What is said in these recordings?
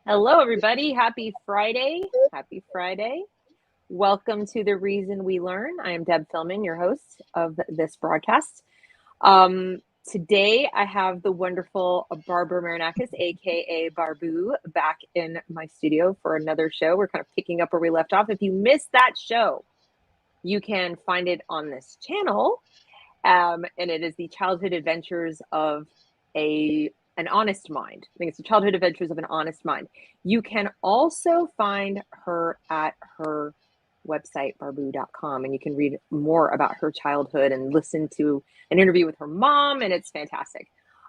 Hello, everybody. Happy Friday. Happy Friday. Welcome to The Reason We Learn. I am Deb Philman, your host of this broadcast. Today, I have the wonderful Barbara Marinakis, aka Barboo, back in my studio for another show. We're kind of picking up where we left off. If you missed that show, you can find it on this channel. And it is the childhood adventures of an honest mind. I think it's the childhood adventures of an honest mind. You can also find her at her website, barboo.com, and you can read more about her childhood and listen to an interview with her mom, and it's fantastic.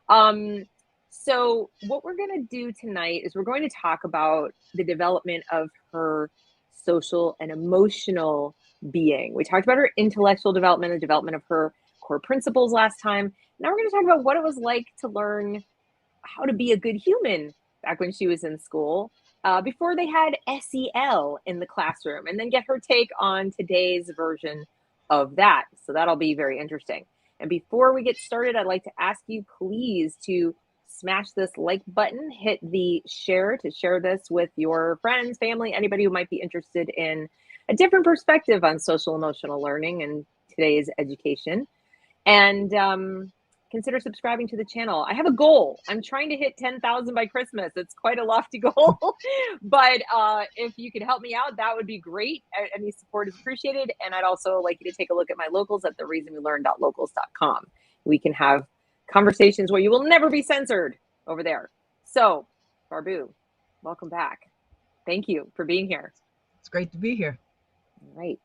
So what we're going to do tonight is we're going to talk about the development of her social and emotional being. We talked about her intellectual development, the development of her core principles last time. Now we're going to talk about what it was like to learn how to be a good human back when she was in school, before they had SEL in the classroom, and then get her take on today's version of that. So that'll be very interesting. And before we get started, I'd like to ask you please to smash this like button, hit the share to share this with your friends, family, anybody who might be interested in a different perspective on social emotional learning and today's education. And consider subscribing to the channel. I have a goal. I'm trying to hit 10,000 by Christmas. It's quite a lofty goal, but if you could help me out, that would be great. Any support is appreciated. And I'd also like you to take a look at my locals at thereasonwelearn.locals.com. We can have conversations where you will never be censored over there. So, Barboo, welcome back. Thank you for being here. It's great to be here. All right.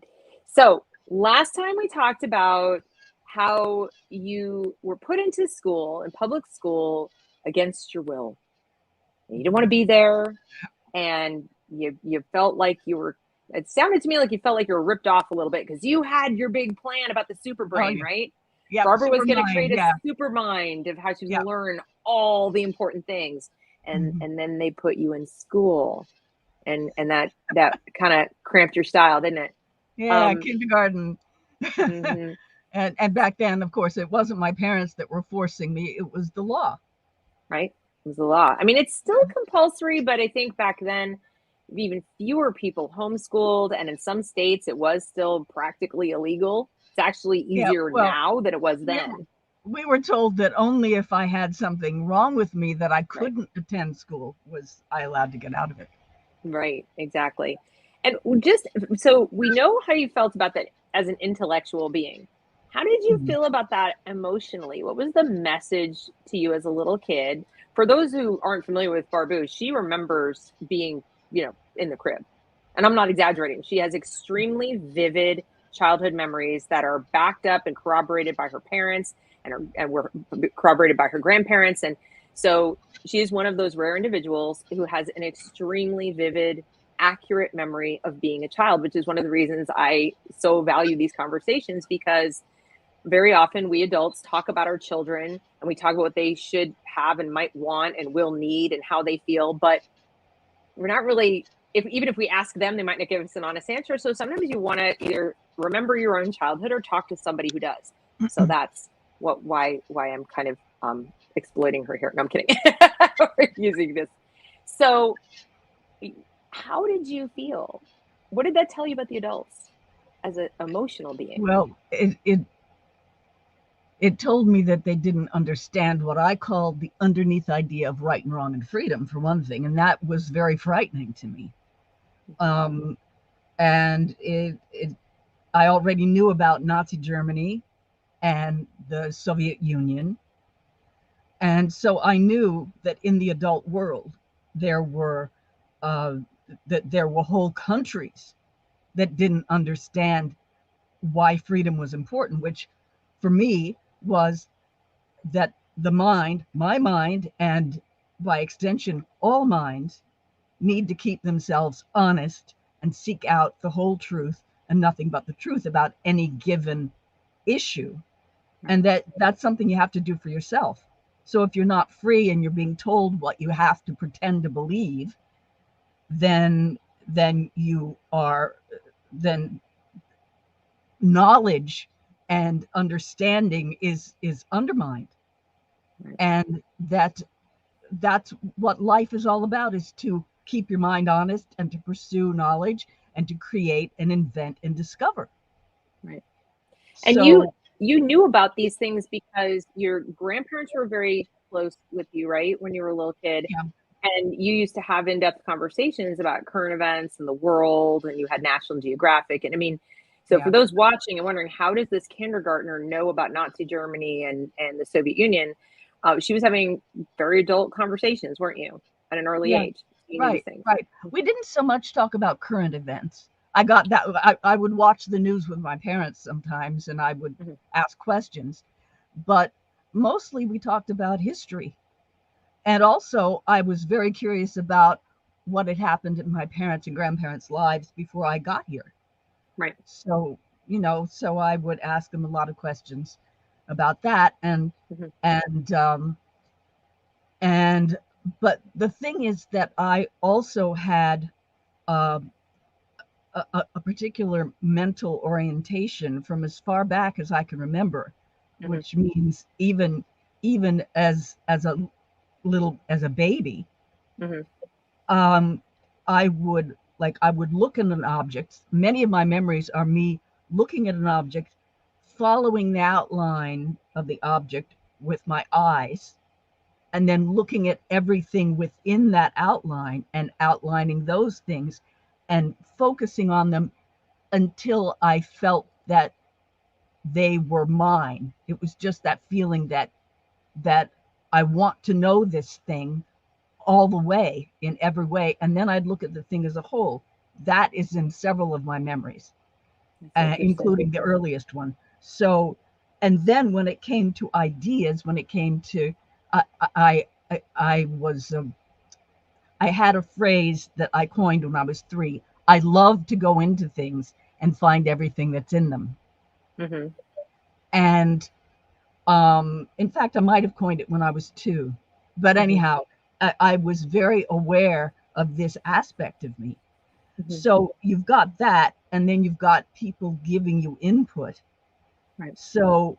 So last time we talked about how you were put into school, in public school, against your will. You didn't want to be there, and you felt like you were, it sounded to me like you felt like you were ripped off a little bit because you had your big plan about the super brain, right? Yeah. Barbara was going to create a super mind of how she was going to learn all the important things. And and then they put you in school, and that kind of cramped your style, didn't it? Yeah, kindergarten. And back then, of course, it wasn't my parents that were forcing me. It was the law. Right? It was the law. I mean, it's still compulsory, but I think back then, even fewer people homeschooled. And in some states, it was still practically illegal. It's actually easier now than it was then. We were told that only if I had something wrong with me that I couldn't attend school was I allowed to get out of it. Right, exactly. And just so we know how you felt about that as an intellectual being. How did you feel about that emotionally? What was the message to you as a little kid? For those who aren't familiar with Barboo, she remembers being, in the crib. And I'm not exaggerating. She has extremely vivid childhood memories that are backed up and corroborated by her parents and were corroborated by her grandparents. And so she is one of those rare individuals who has an extremely vivid, accurate memory of being a child, which is one of the reasons I so value these conversations, because very often we adults talk about our children and we talk about what they should have and might want and will need and how they feel, but we're not really, even if we ask them, they might not give us an honest answer. So sometimes you want to either remember your own childhood or talk to somebody who does. So that's why I'm kind of exploiting her here. No, I'm kidding. Using this. So how did you feel? What did that tell you about the adults as an emotional being? Well, it told me that they didn't understand what I called the underneath idea of right and wrong and freedom, for one thing, and that was very frightening to me. And I already knew about Nazi Germany and the Soviet Union, and so I knew that in the adult world there were whole countries that didn't understand why freedom was important, which for me was that the mind, my mind, and by extension, all minds, need to keep themselves honest and seek out the whole truth and nothing but the truth about any given issue. And that's something you have to do for yourself. So if you're not free and you're being told what you have to pretend to believe, then knowledge and understanding is undermined. And that's what life is all about, is to keep your mind honest and to pursue knowledge and to create and invent and discover. Right. And you So you knew about these things because your grandparents were very close with you, right? When you were a little kid. yeah, And you used to have in-depth conversations about current events and the world, and you had National Geographic. And I mean, so for yeah. those watching and wondering, how does this kindergartner know about Nazi Germany and the Soviet Union? She was having very adult conversations, weren't you, at an early Yeah, age? You knew these right, things. right. We didn't so much talk about current events. I got that. I would watch the news with my parents sometimes, and I would Mhm. ask questions, but mostly we talked about history. And also, I was very curious about what had happened in my parents' and grandparents' lives before I got here. Right. So, so I would ask them a lot of questions about that, Mhm. and and but the thing is that I also had uh, a particular mental orientation from as far back as I can remember, Mhm. which means even as a little as a baby, Mhm. um, I would look at an object. Many of my memories are me looking at an object, following the outline of the object with my eyes, and then looking at everything within that outline and outlining those things and focusing on them until I felt that they were mine. It was just that feeling that I want to know this thing all the way in every way, and then I'd look at the thing as a whole. That is in several of my memories, That's interesting. including the earliest one. So, and then when it came to ideas, when it came to, I, I was, I had a phrase that I coined when I was 3. I love to go into things and find everything that's in them. Mhm. And in fact, I might have coined it when I was 2. But Mhm. anyhow, I was very aware of this aspect of me. Mhm. So you've got that, and then you've got people giving you input. Right. So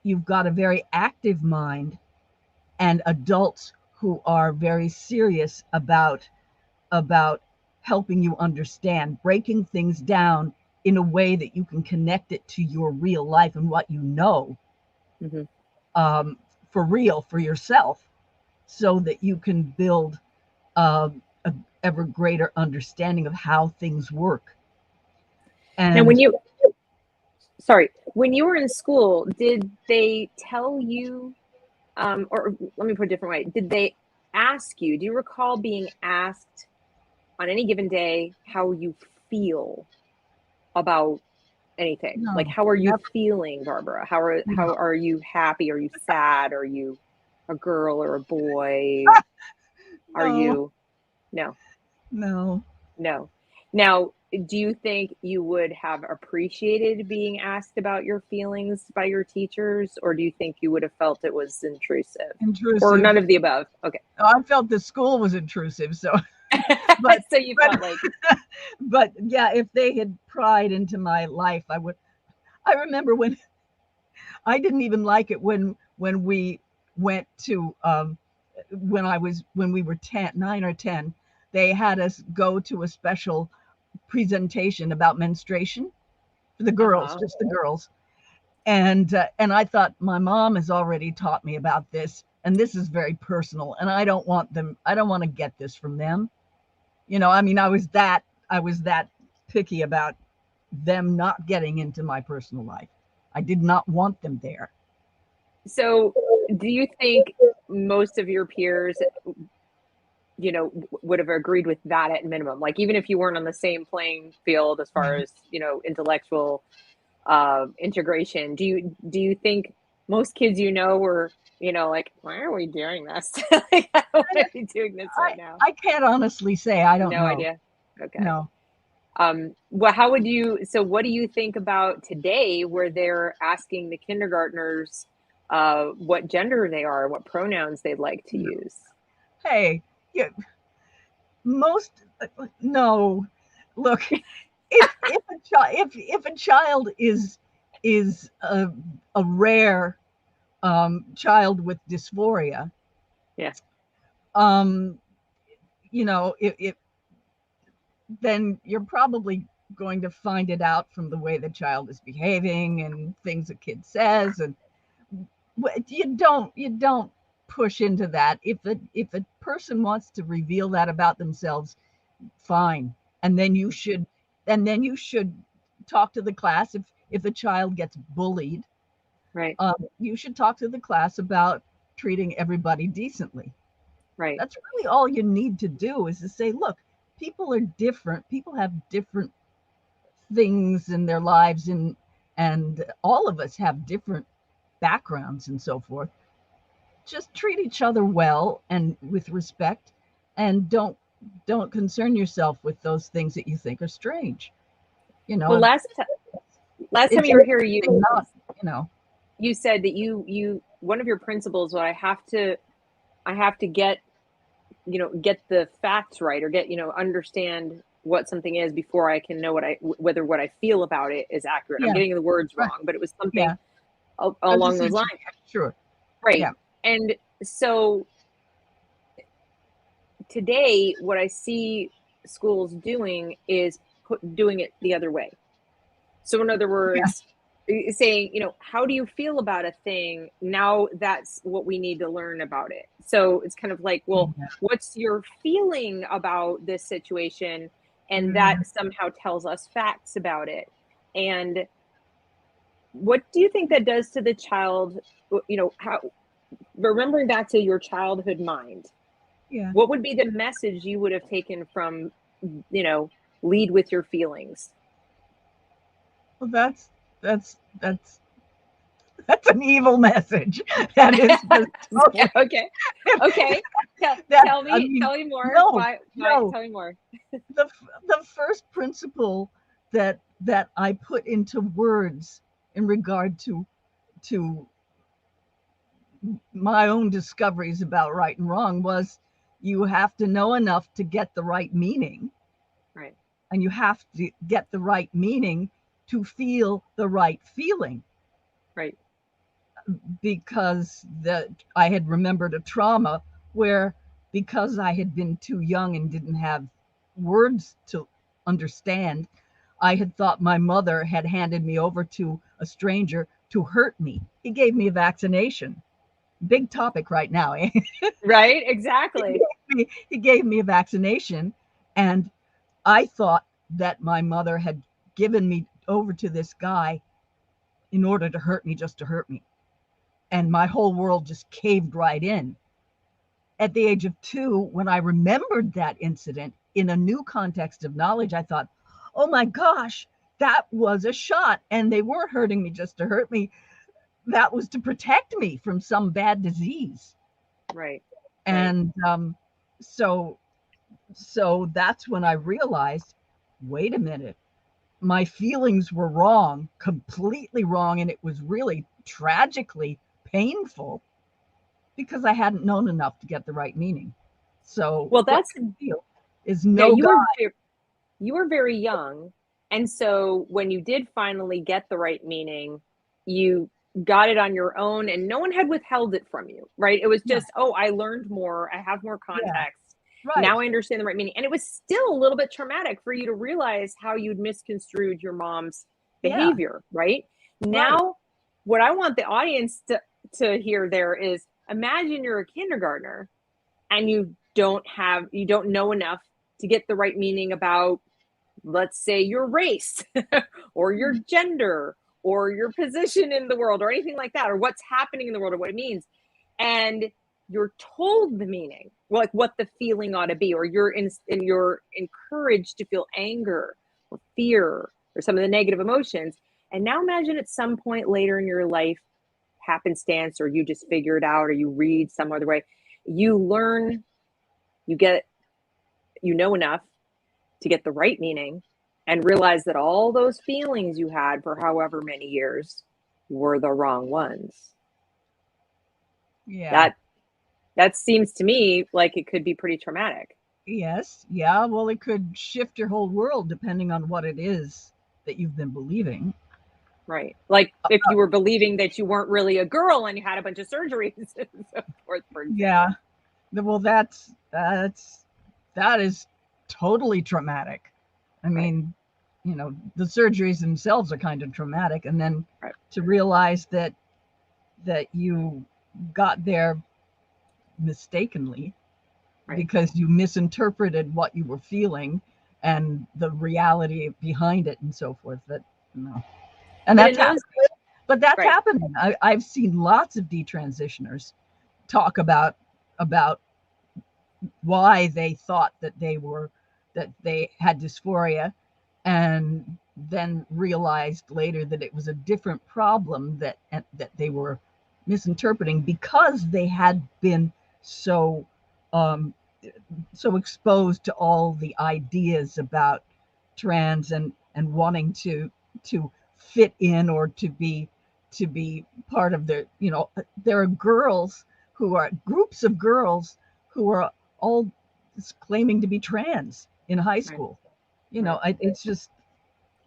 you've got a very active mind and adults who are very serious about helping you understand, breaking things down in a way that you can connect it to your real life and what you know, Mhm. um, for real for yourself, so that you can build uh, a ever greater understanding of how things work. Now, when And you sorry, when you were in school, did they tell you, or let me put it a different way, did they ask you, do you recall being asked on any given day how you feel about anything? Like, no, how are you never, feeling, Barbara? How no, are you happy? Are you sad? Are you a girl or a boy? Are no, you no, no. no. Now, do you think you would have appreciated being asked about your feelings by your teachers, or do you think you would have felt it was intrusive? Or Intrusive. none of the above? Okay. I felt the school was intrusive. So, but, So you but, felt like, but yeah, if they had pried into my life, I would. I remember when I didn't even like it when we went to when we were 10, 9 or 10. They had us go to a special presentation about menstruation for the girls, uh-huh. just the girls. And I thought my mom has already taught me about this, and this is very personal, and I don't want them. I don't want to get this from them. I mean, I was that picky about them not getting into my personal life. I did not want them there. So do you think most of your peers, would have agreed with that at minimum? Like, even if you weren't on the same playing field as far as, intellectual integration, do you think most kids were, like, why are we doing this? Like, I don't want to be doing this I right now. I can't honestly say. I don't No know. idea. Okay. No. Well, so what do you think about today where they're asking the kindergartners what gender they are, what pronouns they'd like to No. use? Hey, yeah, most no. Look, if a child is a rare child with dysphoria, Yeah. um, If then you're probably going to find it out from the way the child is behaving and things a kid says, and you don't push into that. If a person wants to reveal that about themselves, fine. And then you should talk to the class. If the child gets bullied, Right. you should talk to the class about treating everybody decently. Right. That's really all you need to do, is to say, look, people are different. People have different things in their lives, and all of us have different backgrounds and so forth. Just treat each other well and with respect, and don't concern yourself with those things that you think are strange. You Well, know, last time it's you were here, not, you know. you said that you one of your principles was I have to get get the facts right, or understand what something is before I can know whether what I feel about it is accurate. I'm Yeah, getting the words right. wrong, but it was something Yeah, that's along those essentially lines. it. Sure. Right. Yeah. And so today, what I see schools doing is doing it the other way. So, in other Yeah. words, saying, how do you feel about a thing? Now that's what we need to learn about it. So it's kind of like, well, Yeah. what's your feeling about this situation? And that Mm. somehow tells us facts about it. And what do you think that does to the child? How, remembering back to your childhood mind, Yeah. what would be the message you would have taken from, lead with your feelings? Well, that's that's an evil message. That is just totally, Okay. Okay. Tell, that tell I me, mean, tell me more. no, Why, no. tell me more. The first principle that I put into words in regard to my own discoveries about right and wrong was, you have to know enough to get the right meaning, Right. and you have to get the right meaning to feel the right feeling. Right. Because I had remembered a trauma where, because I had been too young and didn't have words to understand, I had thought my mother had handed me over to a stranger to hurt me. He gave me a vaccination. Big topic right now, eh? Right. Exactly. He gave me a vaccination, and I thought that my mother had given me over to this guy in order to hurt me, just to hurt me. And my whole world just caved right in. At the age of 2, when I remembered that incident in a new context of knowledge, I thought, oh my gosh, that was a shot. And they weren't hurting me just to hurt me. That was to protect me from some bad disease. Right. Right. And so, so that's when I realized, wait a minute, my feelings were wrong, completely wrong. And it was really tragically painful, because I hadn't known enough to get the right meaning. So Well, what that's I feel is yeah. no God. You were very young, and so when you did finally get the right meaning, you got it on your own, and no one had withheld it from you. Right. It was No, just, oh, I learned more. I have more yeah, context. right, Now I understand the right meaning. And it was still a little bit traumatic for you to realize how you'd misconstrued your mom's yeah, behavior. Right. right, Now, what I want the audience to hear there is, imagine you're a kindergartner and you don't know enough to get the right meaning about, let's say, your race or your gender or your position in the world or anything like that, or what's happening in the world or what it means. And you're told the meaning, like what the feeling ought to be, or you're encouraged to feel anger or fear or some of the negative emotions. And now imagine at some point later in your life, happenstance, or you just figure it out, or you read some other way, you learn, you get, enough to get the right meaning, and realize that all those feelings you had for however many years were the wrong ones. yeah, That seems to me like it could be pretty traumatic. yes, yeah. Well, it could shift your whole world depending on what it is that you've been believing. Right. Like if you were believing that you weren't really a girl and you had a bunch of surgeries and so forth, for Yeah. example. Well, that's that is totally traumatic. I Right. mean, the surgeries themselves are kind of traumatic, and then Right. to realize that you got there mistakenly Right. because you misinterpreted what you were feeling and the reality behind it and so forth. That and But that's in those, happening. But that's right. happening. I've seen lots of detransitioners talk about why they thought that they had dysphoria, and then realized later that it was a different problem that they were misinterpreting because they had been so um, so exposed to all the ideas about trans and wanting to fit in or to be part of the there are girls who are groups of girls who are all claiming to be trans in high Right. school. Right. It's just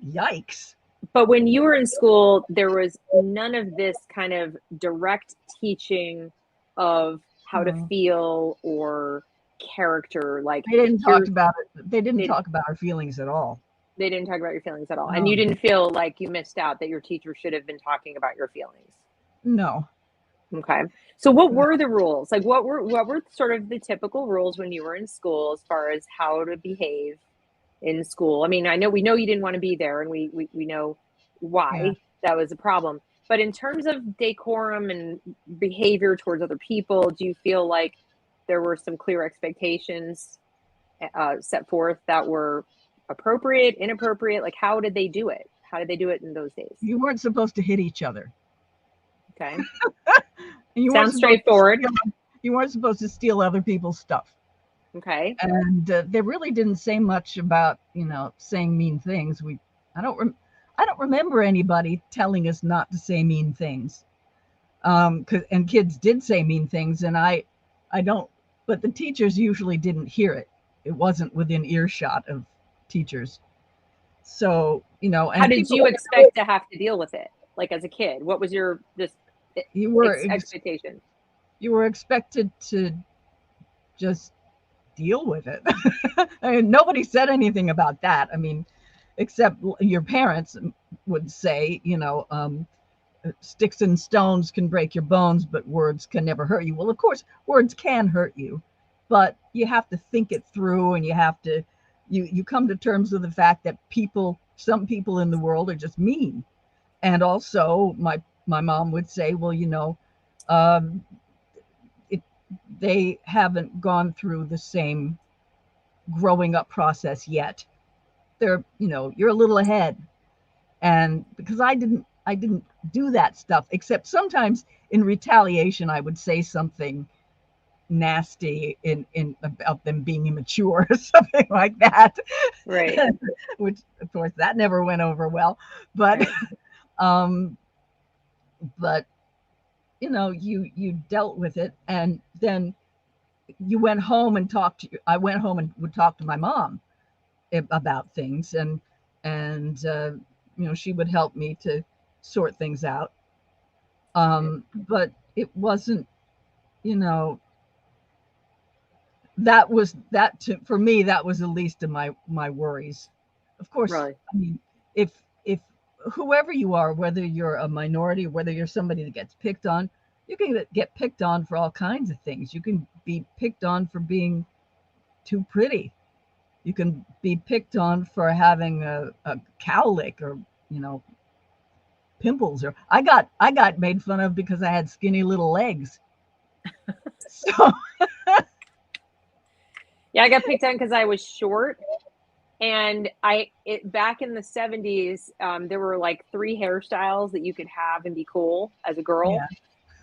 yikes. But when you were in school, there was none of this kind of direct teaching of how to No. feel or character. Like, They didn't talk here's, about it. They didn't they talk about our feelings at all. they didn't talk about your feelings at all, and you No, didn't feel like you missed out, that your teacher should have been talking about your feelings. no, Okay. So what no. were the rules? Like, what were sort of the typical rules when you were in school as far as how to behave in school? I mean, we know you didn't want to be there, and we know Yeah. why that was a problem. But in terms of decorum and behavior towards other people, do you feel like there were some clear expectations set forth that were appropriate, inappropriate? Like, how did they do it? How did they do it in those days? You weren't supposed to hit each other. Okay. And you weren't Sounds supposed to straightforward. steal. You weren't supposed to steal other people's stuff. Okay. And they really didn't say much about saying mean things. I don't I don't remember anybody telling us not to say mean things. And kids did say mean things, and I don't. But the teachers usually didn't hear it. It wasn't within earshot of teachers. So How and did people, you expect to have to deal with it? Like, as a kid, what was your just you were expectation? you were expected to just deal with it. I mean, nobody said anything about that. I mean, except your parents would say, sticks and stones can break your bones, but words can never hurt you. Well, of course, words can hurt you, but you have to think it through, and you come to terms with the fact that some people in the world are just mean. And also, my mom would say, well, um, it, they haven't gone through the same growing up process yet. You're a little ahead. And because I didn't do that stuff, except sometimes in retaliation I would say something nasty in about them being immature or something like that. Right. Which of course that never went over well. But Right. um but you dealt with it, and then you went home and I went home and would talk to my mom about things, and she would help me to sort things out. Right. But it wasn't, you know, that was for me, that was the least of my worries. Of course, Really. I mean, if whoever you are, whether you're a minority or whether you're somebody that gets picked on, you can get picked on for all kinds of things. You can be picked on for being too pretty. You can be picked on for having a cowlick, or you know pimples, or I got made fun of because I had skinny little legs. So Yeah, I got picked on because I was short, and back in the 70s, there were like three hairstyles that you could have and be cool as a girl. yeah,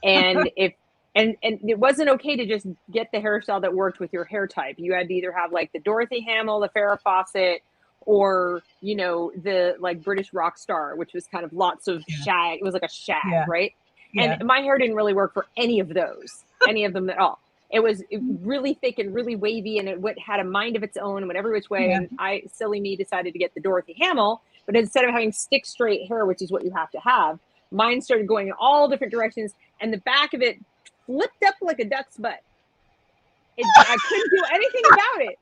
And if and it wasn't okay to just get the hairstyle that worked with your hair type. You had to either have like the Dorothy Hamill, the Farrah Fawcett, or the like British rock star, which was kind of lots of yeah, shag. It was like a shag, yeah, right? And yeah, my hair didn't really work for any of those, any of them at all. It was really thick and really wavy, and it had a mind of its own and went every which way. yeah, And silly me, decided to get the Dorothy Hamill, but instead of having stick straight hair, which is what you have to have, mine started going in all different directions, and the back of it flipped up like a duck's butt. I couldn't do anything about it.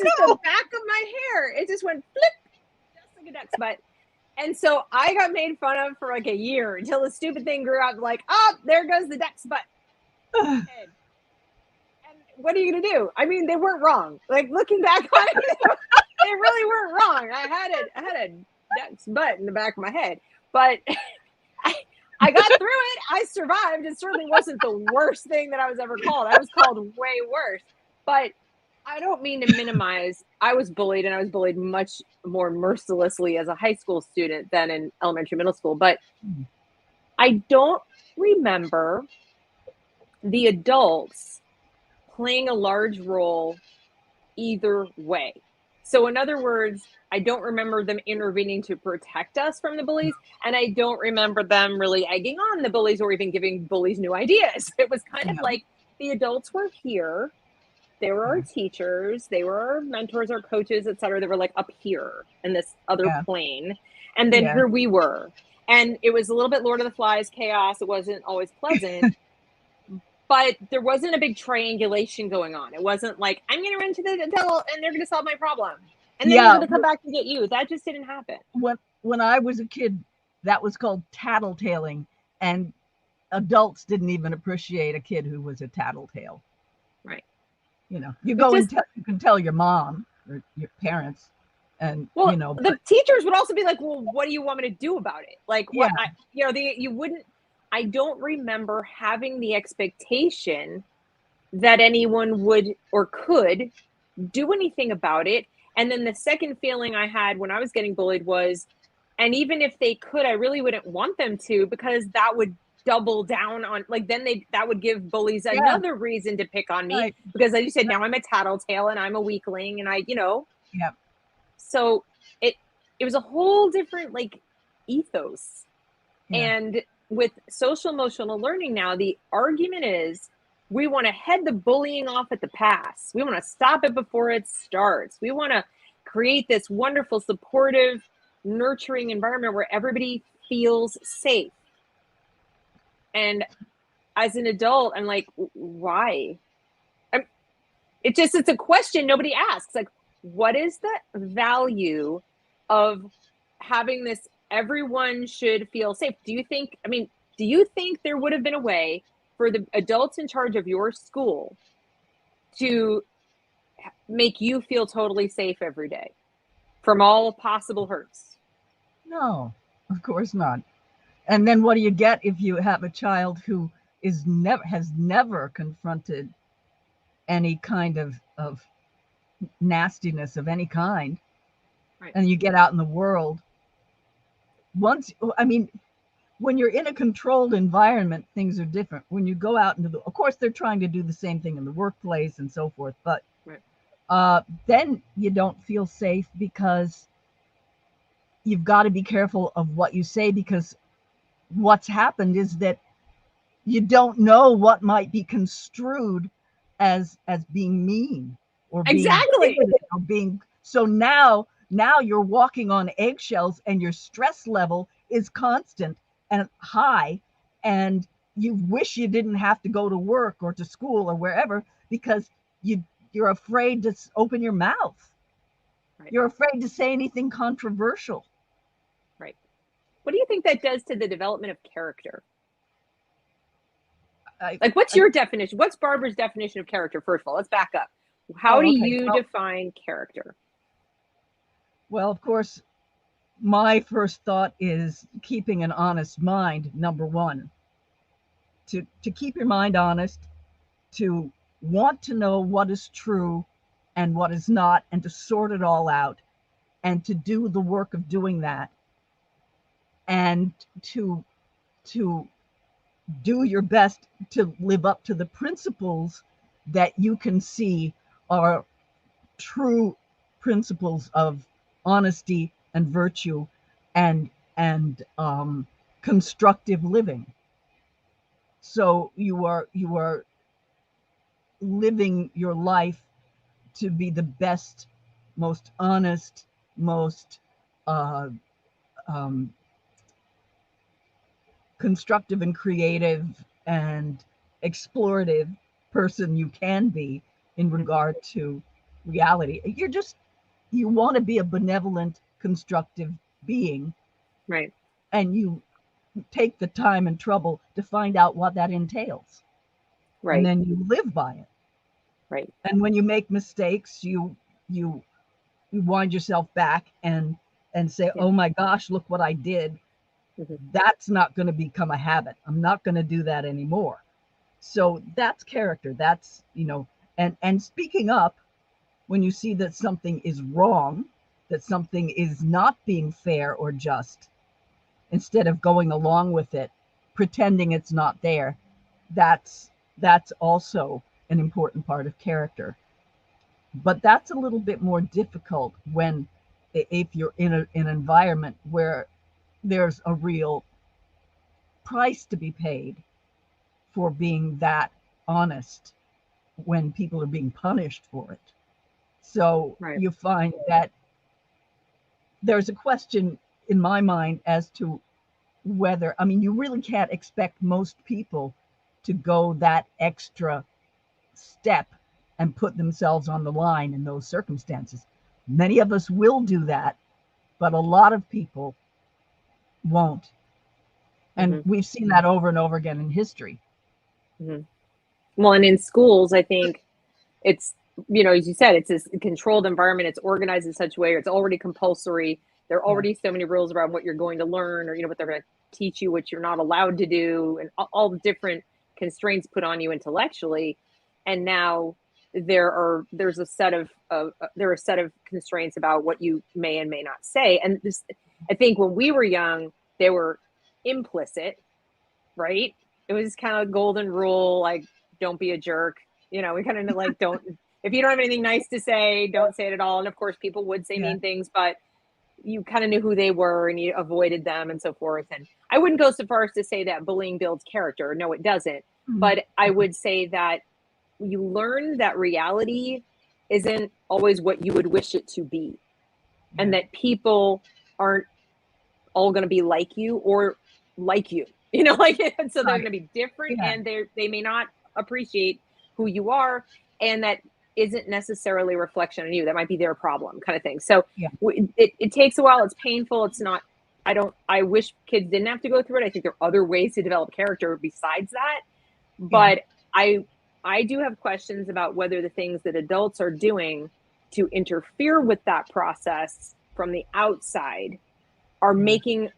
just the back of my hair. It just went flip, just like a duck's butt. And so I got made fun of for like a year until the stupid thing grew up. Like, oh, there goes the duck's butt. And what are you gonna do? I mean, they weren't wrong. Like looking back on it, they really weren't wrong. I had a duck's butt in the back of my head, but I got through it. I survived. It certainly wasn't the worst thing that I was ever called. I was called way worse. But I don't mean to minimize. I was bullied, and I was bullied much more mercilessly as a high school student than in elementary, middle school. But I don't remember the adults playing a large role either way. So in other words, I don't remember them intervening to protect us from the bullies, and I don't remember them really egging on the bullies or even giving bullies new ideas. It was kind of like the adults were here. They were our teachers, they were our mentors, our coaches, etc. They were like up here in this other plane. And then here we were. And it was a little bit Lord of the Flies chaos. It wasn't always pleasant. But there wasn't a big triangulation going on. It wasn't like, I'm going to run to the adult and they're going to solve my problem. And then they're going to come back to get you. That just didn't happen. When I was a kid, that was called tattletaling. And adults didn't even appreciate a kid who was a tattletale. Right. You know, you go and you can tell your mom or your parents. And, you know. The teachers would also be like, well, what do you want me to do about it? Like, what, you wouldn't. I don't remember having the expectation that anyone would or could do anything about it. And then the second feeling I had when I was getting bullied was, and even if they could, I really wouldn't want them to, because that would double down on, like, then that would give bullies another reason to pick on me, because as you said, now I'm a tattletale and I'm a weakling, and so it was a whole different like ethos. And with social emotional learning now, the argument is we want to head the bullying off at the pass. We want to stop it before it starts. We want to create this wonderful, supportive, nurturing environment where everybody feels safe. And as an adult, I'm like, why? It's a question nobody asks. Like, what is the value of having this everyone should feel safe? Do you think there would have been a way for the adults in charge of your school to make you feel totally safe every day from all possible hurts? No, of course not. And then what do you get if you have a child who has never confronted any kind of nastiness of any kind? Right. And you get out in the world. When you're in a controlled environment, things are different. When you go out of course, they're trying to do the same thing in the workplace and so forth, but then you don't feel safe, because you've got to be careful of what you say, because what's happened is that you don't know what might be construed as being mean or being so now you're walking on eggshells, and your stress level is constant and high, and you wish you didn't have to go to work or to school or wherever, because you're afraid to open your mouth. Right. You're afraid to say anything controversial. Right. What do you think that does to the development of character? What's your definition? What's Barbara's definition of character? First of all, let's back up. How do you define character? Well, of course, my first thought is keeping an honest mind, number one. To keep your mind honest, to want to know what is true and what is not, and to sort it all out, and to do the work of doing that, and to do your best to live up to the principles that you can see are true principles of honesty and virtue and constructive living. So you are living your life to be the best, most honest, most constructive and creative and explorative person you can be in regard to reality. You want to be a benevolent, constructive being, Right. and you take the time and trouble to find out what that entails. And Right. then you live by it. Right. And when you make mistakes, you you wind yourself back and say, Yeah. "Oh my gosh, look what I did." Hmm. That's not going to become a habit. I'm not going to do that anymore. So that's character. That's, and speaking up when you see that something is wrong, that something is not being fair or just, instead of going along with it, pretending it's not there. That's also an important part of character. But that's a little bit more difficult when, if you're in an environment where there's a real price to be paid for being that honest, when people are being punished for it. So Right. you find that there's a question in my mind as to whether, I mean, you really can't expect most people to go that extra step and put themselves on the line in those circumstances. Many of us will do that, but a lot of people won't. And Hmm. we've seen that over and over again in history. Hmm. Well, and in schools, I think it's, as you said, it's this controlled environment. It's organized in such a way, or it's already compulsory. There are Yeah. already so many rules around what you're going to learn, or what they're going to teach you, what you're not allowed to do, and all the different constraints put on you intellectually. And now there's a set of there are a set of constraints about what you may and may not say. And this, I think, when we were young, they were implicit, right? It was kind of golden rule, like, don't be a jerk. We kind of like, don't, if you don't have anything nice to say, don't say it at all. And of course, people would say Yeah. mean things, but you kind of knew who they were and you avoided them and so forth. And I wouldn't go so far as to say that bullying builds character. No, it doesn't. Mhm. But I would say that you learn that reality isn't always what you would wish it to be, and Yeah. that people aren't all going to be like you or like you, like, and so they're Right. going to be different, Yeah. and they may not appreciate who you are, and that isn't necessarily a reflection on you. That might be their problem, kind of thing. So Yeah. it takes a while. It's painful. It's not, I wish kids didn't have to go through it. I think there are other ways to develop character besides that. Yeah. But I do have questions about whether the things that adults are doing to interfere with that process from the outside are Yeah. making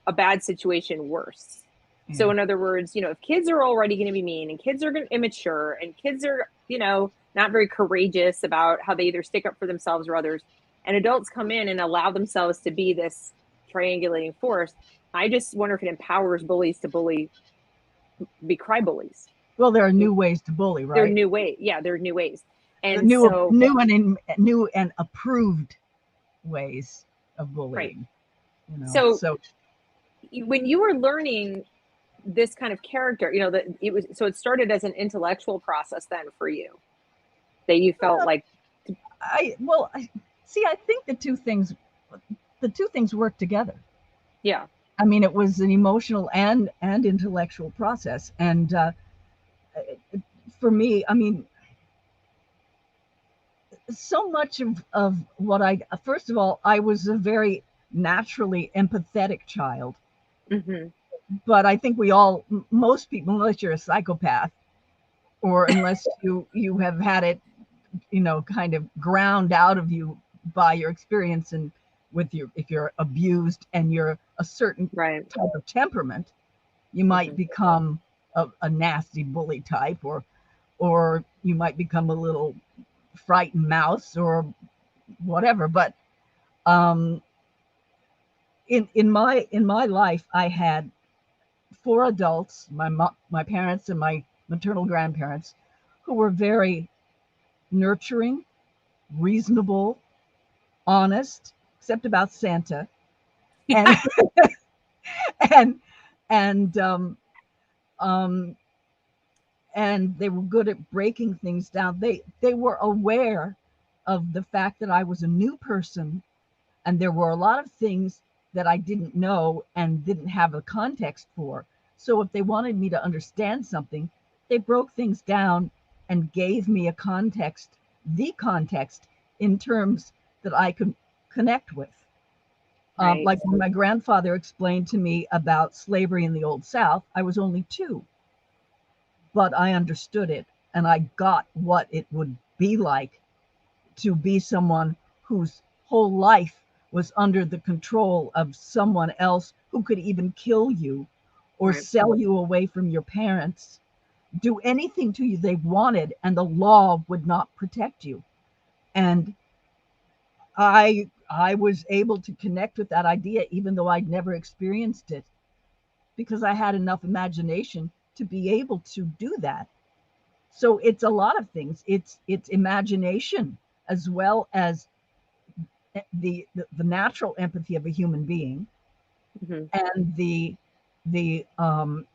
a bad situation worse. So Yeah. in other words, if kids are already going to be mean, and kids are going to immature, and kids are, not very courageous about how they either stick up for themselves or others, and adults come in and allow themselves to be this triangulating force, I just wonder if it empowers bullies to be cry bullies. Well, there are new ways to bully, There are right? new ways. Yeah, there are new ways. And New, so, new and approved ways of right. bullying. So So when you were learning this kind of character, that it was, so it started as an intellectual process then for you, that you felt like, see. I think the two things work together. yeah. I mean, it was an emotional and intellectual process, and for me, I mean, so much of what I, first of all, I was a very naturally empathetic child, Hmm. but I think most people, unless you're a psychopath or unless you have had it, kind of ground out of you by your experience, and if you're abused and you're a certain Right. type of temperament, you might Hmm. become a nasty bully type, or you might become a little frightened mouse or whatever. But um, in my life, I had four adults, my parents and my maternal grandparents, who were very nurturing, reasonable, honest, except about Santa, and and and um, and they were good at breaking things down. They were aware of the fact that I was a new person, and there were a lot of things that I didn't know and didn't have a context for. So if they wanted me to understand something, they broke things down and gave me the context in terms that I could connect with. Right. Like when my grandfather explained to me about slavery in the Old South, I was only 2, but I understood it and I got what it would be like to be someone whose whole life was under the control of someone else who could even kill you or Right. sell you away from your parents, do anything to you they wanted, and the law would not protect you. And I was able to connect with that idea even though I'd never experienced it, because I had enough imagination to be able to do that. So it's a lot of things. It's imagination as well as the natural empathy of a human being, Mm-hmm. and the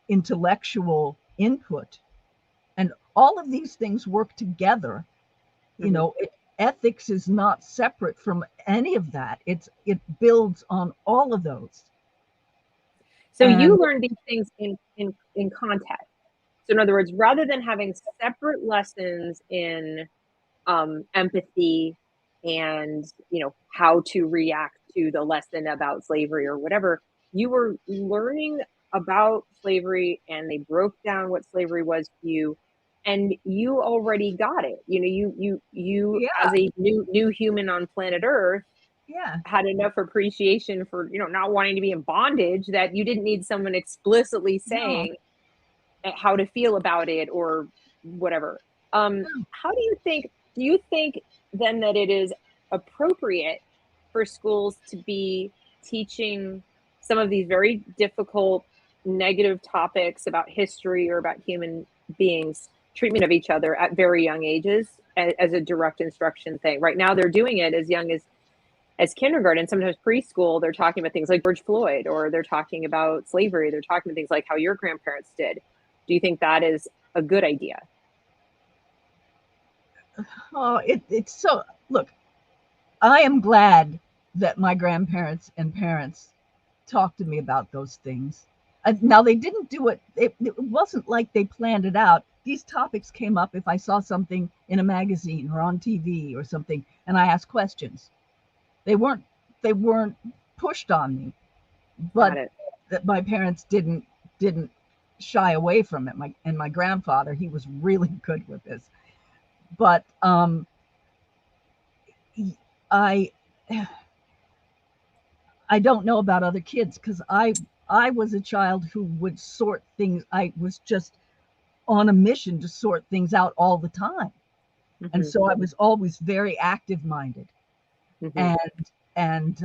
intellectual input, and all of these things work together. You Mm-hmm. know, ethics is not separate from any of that. It builds on all of those. So you And learn these things in context. So in other words, rather than having separate lessons in empathy and how to react to the lesson about slavery or whatever, you were learning about slavery and they broke down what slavery was to you, and you already got it. You as yeah, a new human on planet Earth yeah, had enough appreciation for not wanting to be in bondage that you didn't need someone explicitly no, saying how to feel about it or whatever. no. How do you think then that it is appropriate for schools to be teaching some of these very difficult negative topics about history or about human beings, treatment of each other at very young ages as a direct instruction thing? Right now they're doing it as young as kindergarten, sometimes preschool. They're talking about things like George Floyd, or they're talking about slavery. They're talking about things like how your grandparents did. Do you think that is a good idea? Oh, it's so, look, I am glad that my grandparents and parents talked to me about those things. Now they didn't do it. It wasn't like they planned it out. These topics came up if I saw something in a magazine or on TV or something, and I asked questions. They weren't they weren't pushed on me, Got but it. that my parents didn't shy away from it. My grandfather, he was really good with this. But I I don't know about other kids because I was a child who would sort things. I was just on a mission to sort things out all the time, and Hmm. so I was always very active minded, Hmm. and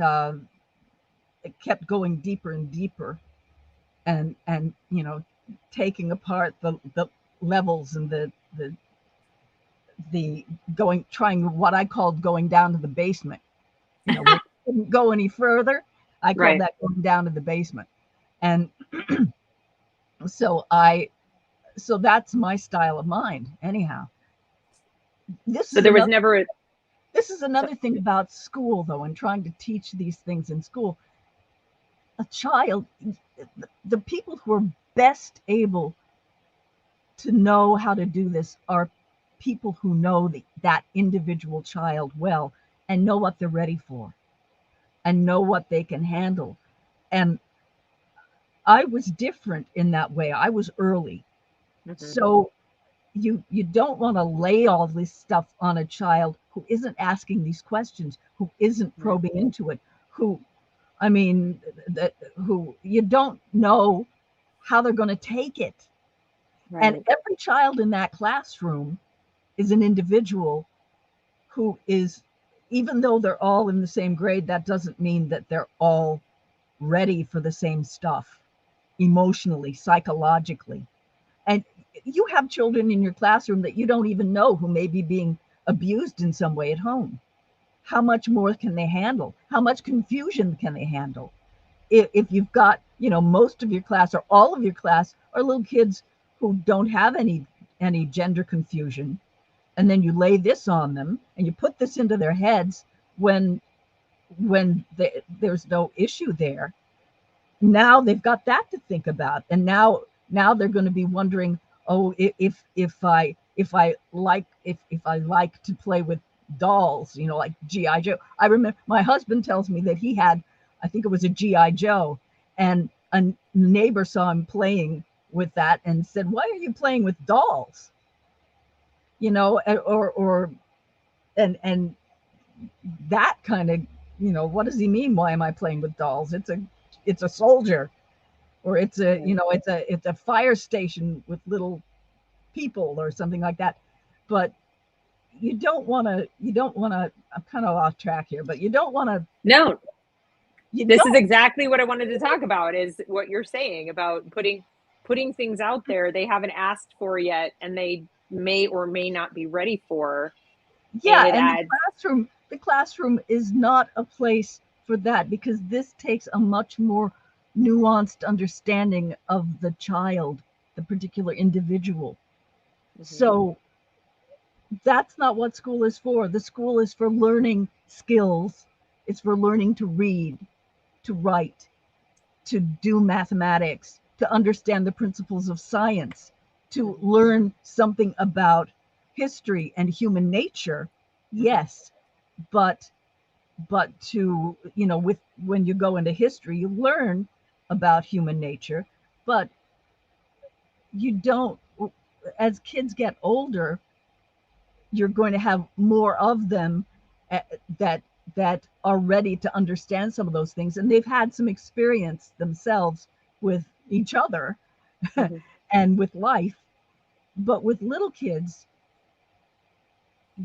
it kept going deeper and deeper, and taking apart the levels and the going trying what I called going down to the basement. When you couldn't go any further, I called Right. that going down to the basement. And so I so that's my style of mind anyhow. This So is there was another never this is so, another thing about school though, and trying to teach these things in school. A child, the people who are best able to know how to do this are people who know that individual child well, and know what they're ready for, and know what they can handle. And I was different in that way. I was early. mhm, So you don't want to lay all this stuff on a child who isn't asking these questions, who isn't right, probing into it, who I mean, that who you don't know how they're going to take it. And right, every child in that classroom is an individual who is, even though they're all in the same grade, that doesn't mean that they're all ready for the same stuff emotionally, psychologically. And you have children in your classroom that you don't even know who may be being abused in some way at home. How much more can they handle? How much confusion can they handle? If you've got, most of your class or all of your class are little kids who don't have any gender confusion, and then you lay this on them and you put this into their heads when there's no issue there. Now they've got that to think about, and now they're going to be wondering, oh, if I like to play with dolls, you know, like GI Joe. I remember my husband tells me that he had, I think it was a GI Joe, and a neighbor saw him playing with that and said, "Why are you playing with dolls?" You know, or and that kind of, you know, what does he mean? Why am I playing with dolls? It's a soldier, or it's a, you know, it's a fire station with little people or something like that. But you don't want to, I'm kind of off track here, but you don't want to, No, you this is don't. exactly what I wanted to talk about, is what you're saying about putting things out there they haven't asked for yet, and they may or may not be ready for. And Yeah, it and adds. the classroom is not a place for that, because this takes a much more nuanced understanding of the child, the particular individual. Mhm. So that's not what school is for. The school is for learning skills. It's for learning to read, to write, to do mathematics, to understand the principles of science, to Mhm. learn something about history and human nature. Mhm. Yes, but to, you know, with when you go into history, you learn about human nature, but you don't, as kids get older, you're going to have more of them, uh, that are ready to understand some of those things, and they've had some experience themselves with each other Mhm. and with life. But with little kids,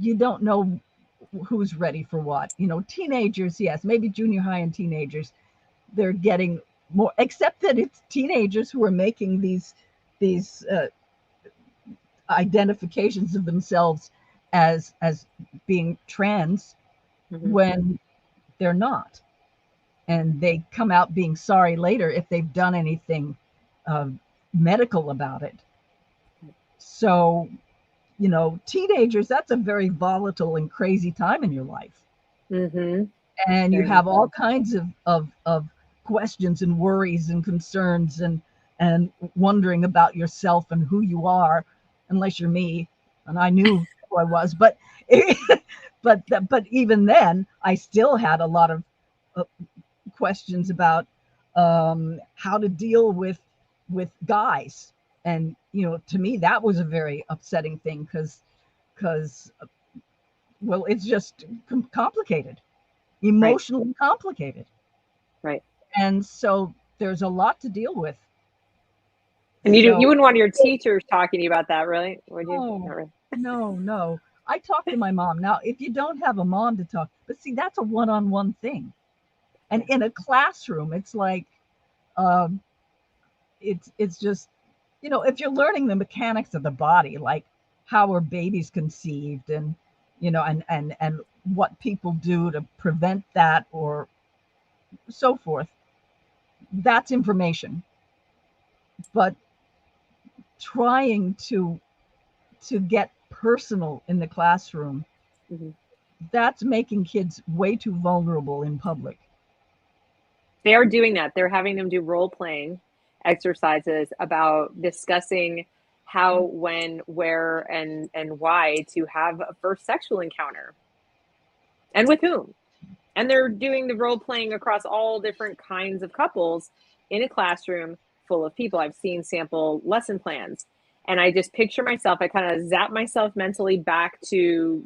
you don't know who's ready for what. You know, teenagers, yes, maybe junior high and teenagers, they're getting more, except that it's teenagers who are making these identifications of themselves as being trans Mhm. when they're not, and they come out being sorry later if they've done anything uh, medical about it. So, you know, teenagers, that's a very volatile and crazy time in your life, Mhm. and you Very much have all so. kinds of questions and worries and concerns, and wondering about yourself and who you are, unless you're me, and I knew who I was. But but even then I still had a lot of uh, questions about how to deal with guys. And, you know, to me that was a very upsetting thing, because well, it's just complicated, Right. emotionally complicated. Right. And so there's a lot to deal with. And you So, wouldn't want your teachers talking to you about that, really? Would you? Not no, really. no. I talk to my mom. Now, if you don't have a mom to talk, but see, that's a one-on-one thing. And Yeah. in a classroom, it's like, um, it's just, you know, if you're learning the mechanics of the body, like how are babies conceived, and, you know, and what people do to prevent that, or so forth, that's information. But trying to get personal in the classroom, Mhm. that's making kids way too vulnerable in public. They are doing that. They're having them do role playing exercises about discussing how, when, where, and why to have a first sexual encounter, and with whom. And they're doing the role playing across all different kinds of couples in a classroom full of people. I've seen sample lesson plans, and I just picture myself, I kind of zap myself mentally back to,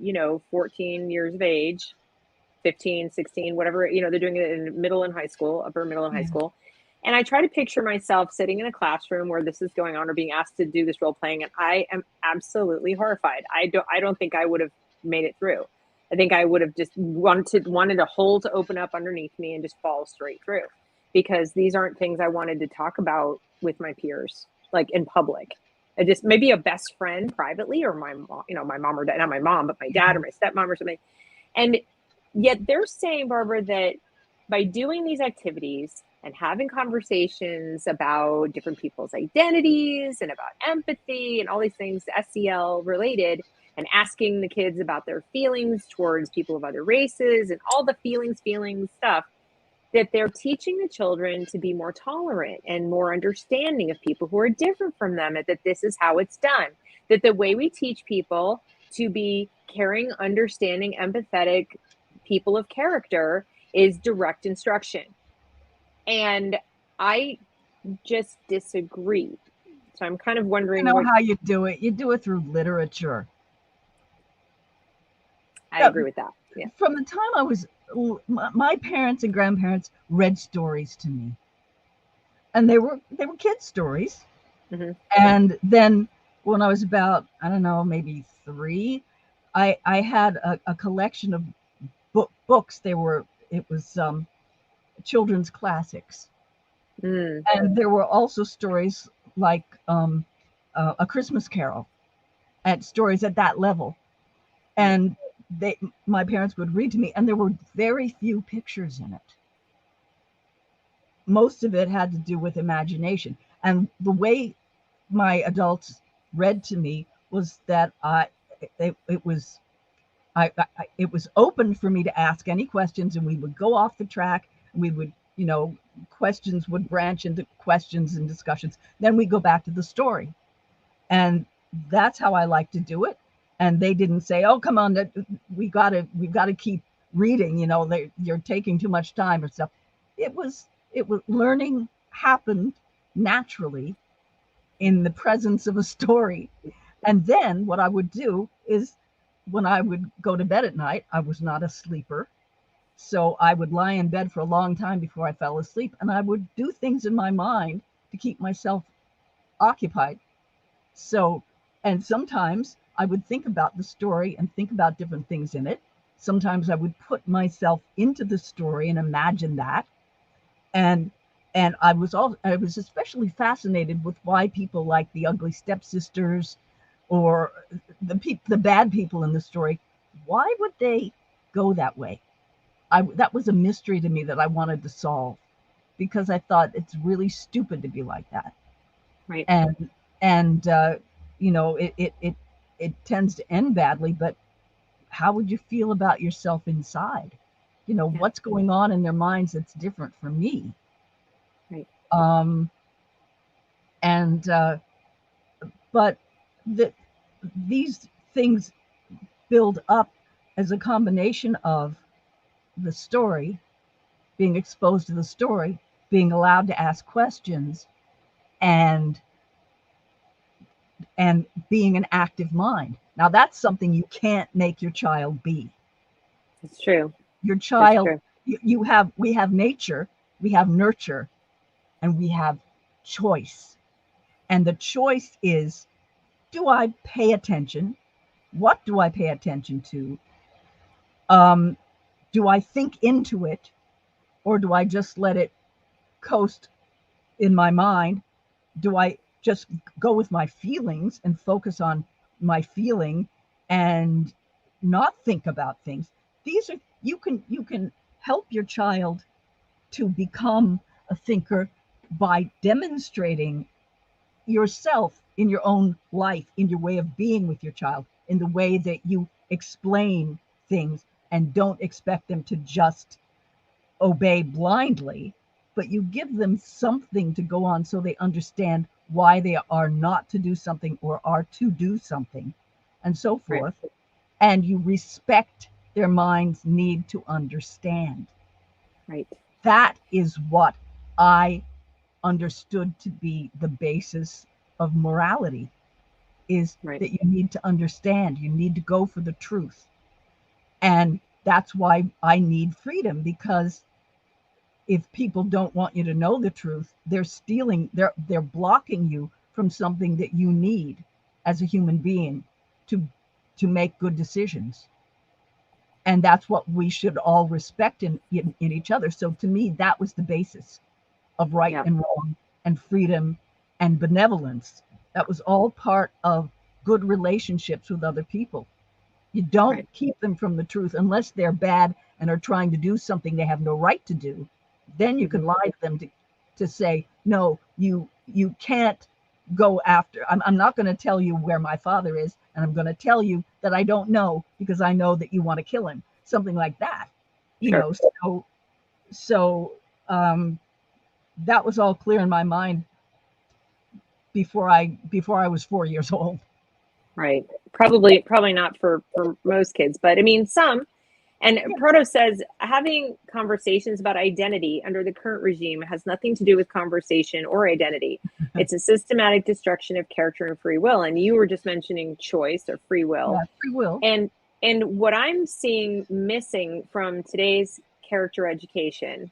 14 years of age, 15, 16, whatever, they're doing it in middle and high school, upper middle and high Yeah. school. And I try to picture myself sitting in a classroom where this is going on, or being asked to do this role playing, and I am absolutely horrified. I don't think I would have made it through. I think I would have just wanted a hole to open up underneath me and just fall straight through, because these aren't things I wanted to talk about with my peers, like in public. I just, maybe a best friend privately, or my mom, my mom or dad, not my mom, but my dad or my stepmom or something. And yet they're saying, Barbara, that by doing these activities and having conversations about different people's identities and about empathy and all these things, SEL related, and asking the kids about their feelings towards people of other races and all the feelings stuff, that they're teaching the children to be more tolerant and more understanding of people who are different from them, and that this is how it's done. That the way we teach people to be caring, understanding, empathetic people of character is direct instruction. And I just disagree. So I'm kind of You wondering know what. how you do it. You do it through literature. I agree with that. Yeah. From the time I was, my parents and grandparents read stories to me, and they were kids' stories. Hmm. And then when I was about, I don't know, maybe 3, I had a collection of books. It was children's classics, Mm. and there were also stories like A Christmas Carol, at stories at that level. And they my parents would read to me, and there were very few pictures in it. Most of it had to do with imagination. And the way my adults read to me was that it was it was open for me to ask any questions, and we would go off the track, and we would, questions would branch into questions and discussions. Then we go back to the story, and that's how I like to do it. And they didn't say, "Oh, come on, we've got to keep reading. You're taking too much time or stuff." It was learning happened naturally in the presence of a story. And then what I would do is, when I would go to bed at night, I was not a sleeper. So I would lie in bed for a long time before I fell asleep, and I would do things in my mind to keep myself occupied. So, and sometimes I would think about the story and think about different things in it. Sometimes I would put myself into the story and imagine that. And I was especially fascinated with why people like the ugly stepsisters, or the bad people in the story, why would they go that way? That was a mystery to me that I wanted to solve, because I thought it's really stupid to be like that. Right. And and uh, you know it, it it it tends to end badly, but how would you feel about yourself inside? Yeah. What's going on in their minds that's different from me? Right. um and But the, these things build up as a combination of the story, being exposed to the story, being allowed to ask questions, and being an active mind. Now that's something you can't make your child be. It's true. Your That's child, true. we have nature, we have nurture, and we have choice. And the choice is, do I pay attention? What do I pay attention to? Um, do I think into it, or do I just let it coast in my mind? Do I just go with my feelings and focus on my feeling and not think about things? These are You can help your child to become a thinker by demonstrating yourself in your own life, in your way of being with your child, in the way that you explain things and don't expect them to just obey blindly, but you give them something to go on so they understand why they are not to do something or are to do something, and so Right. forth. And you respect their mind's need to understand. Right. That is what I understood to be the basis of morality, is Right. that you need to understand, you need to go for the truth. And that's why I need freedom, because if people don't want you to know the truth, they're blocking you from something that you need as a human being to make good decisions. And that's what we should all respect in each other. So to me, that was the basis of right Yeah. and wrong and freedom and benevolence. That was all part of good relationships with other people. You don't Right. keep them from the truth unless they're bad and are trying to do something they have no right to do. Then you Hmm. can lie to them to say, no, you can't go after. I'm not going to tell you where my father is, and I'm going to tell you that I don't know because I know that you want to kill him. Something like that. You Sure. know, so um, that was all clear in my mind before I was 4 years old. Right. Probably not for most kids, but I mean some. And Proto says having conversations about identity under the current regime has nothing to do with conversation or identity. It's a systematic destruction of character and free will. And you were just mentioning choice or free will. Yeah, free will. And what I'm seeing missing from today's character education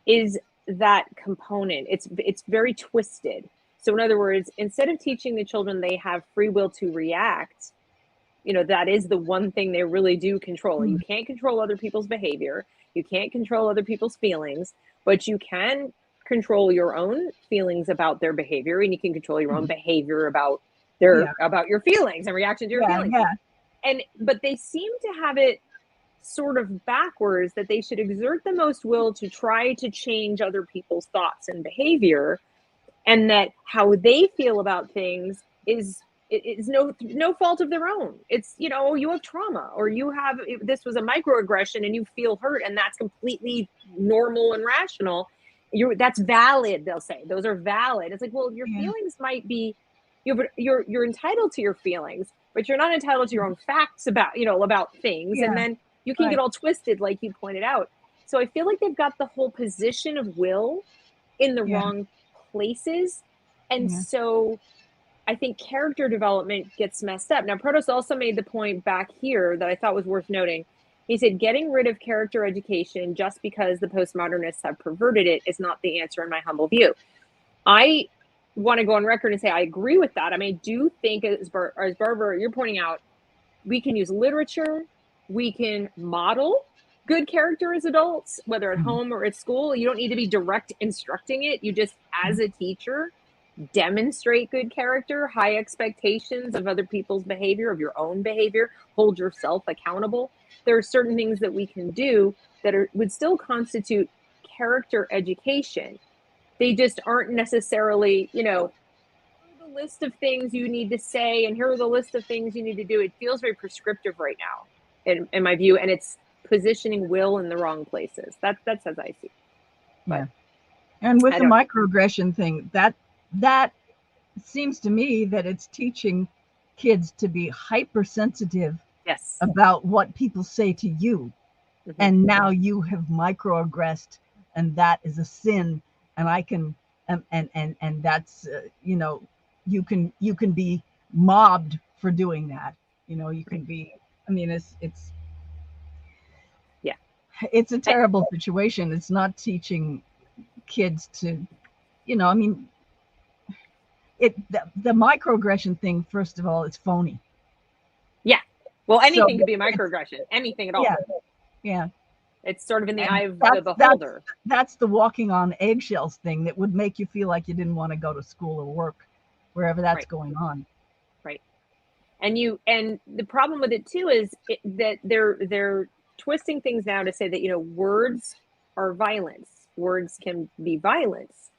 is that component. It's very twisted. So in other words, instead of teaching the children they have free will to react, you know, that is the one thing they really do control. You can't control other people's behavior. You can't control other people's feelings, but you can control your own feelings about their behavior, and you can control your own behavior about about your feelings and reaction to your feelings. But they seem to have it sort of backwards, that they should exert the most will to try to change other people's thoughts and behavior, and that how they feel about things is no fault of their own. It's, you know, you have trauma, or this was a microaggression and you feel hurt, and that's completely normal and rational. That's valid, they'll say. Those are valid. It's like, well, your feelings might be, you're entitled to your feelings, but you're not entitled to your own facts about things. And then you can get all twisted, like you pointed out. So I feel like they've got the whole position of will in the wrong places. And so I think character development gets messed up. Now, Protos also made the point back here that I thought was worth noting. He said, getting rid of character education just because the postmodernists have perverted it is not the answer in my humble view. I want to go on record and say I agree with that. I mean, I do think, as Barbara, you're pointing out, we can use literature, we can model good character as adults, whether at home or at school. You don't need to be direct instructing it. You just, as a teacher, demonstrate good character, high expectations of other people's behavior, of your own behavior, hold yourself accountable. There are certain things that we can do that would still constitute character education. They just aren't necessarily, you know, the list of things you need to say, and here are the list of things you need to do. It feels very prescriptive right now, in my view, and it's positioning will in the wrong places. That's as I see. But and with the microaggression thing, that seems to me that it's teaching kids to be hypersensitive about what people say to you. And now you have microaggressed, and that is a sin. And I can, and that's, you know, you can be mobbed for doing that. You know, you can be, I mean, it's a terrible situation. It's not teaching kids to, you know, I mean, the microaggression thing, first of all, it's phony. Yeah. Well, anything could be a microaggression. Anything at all. Yeah. It's sort of in the eye of the beholder. That's the walking on eggshells thing that would make you feel like you didn't want to go to school or work, wherever that's going on. Right. And the problem with it too is that they're twisting things now to say that, you know, words are violence. Words can be violence.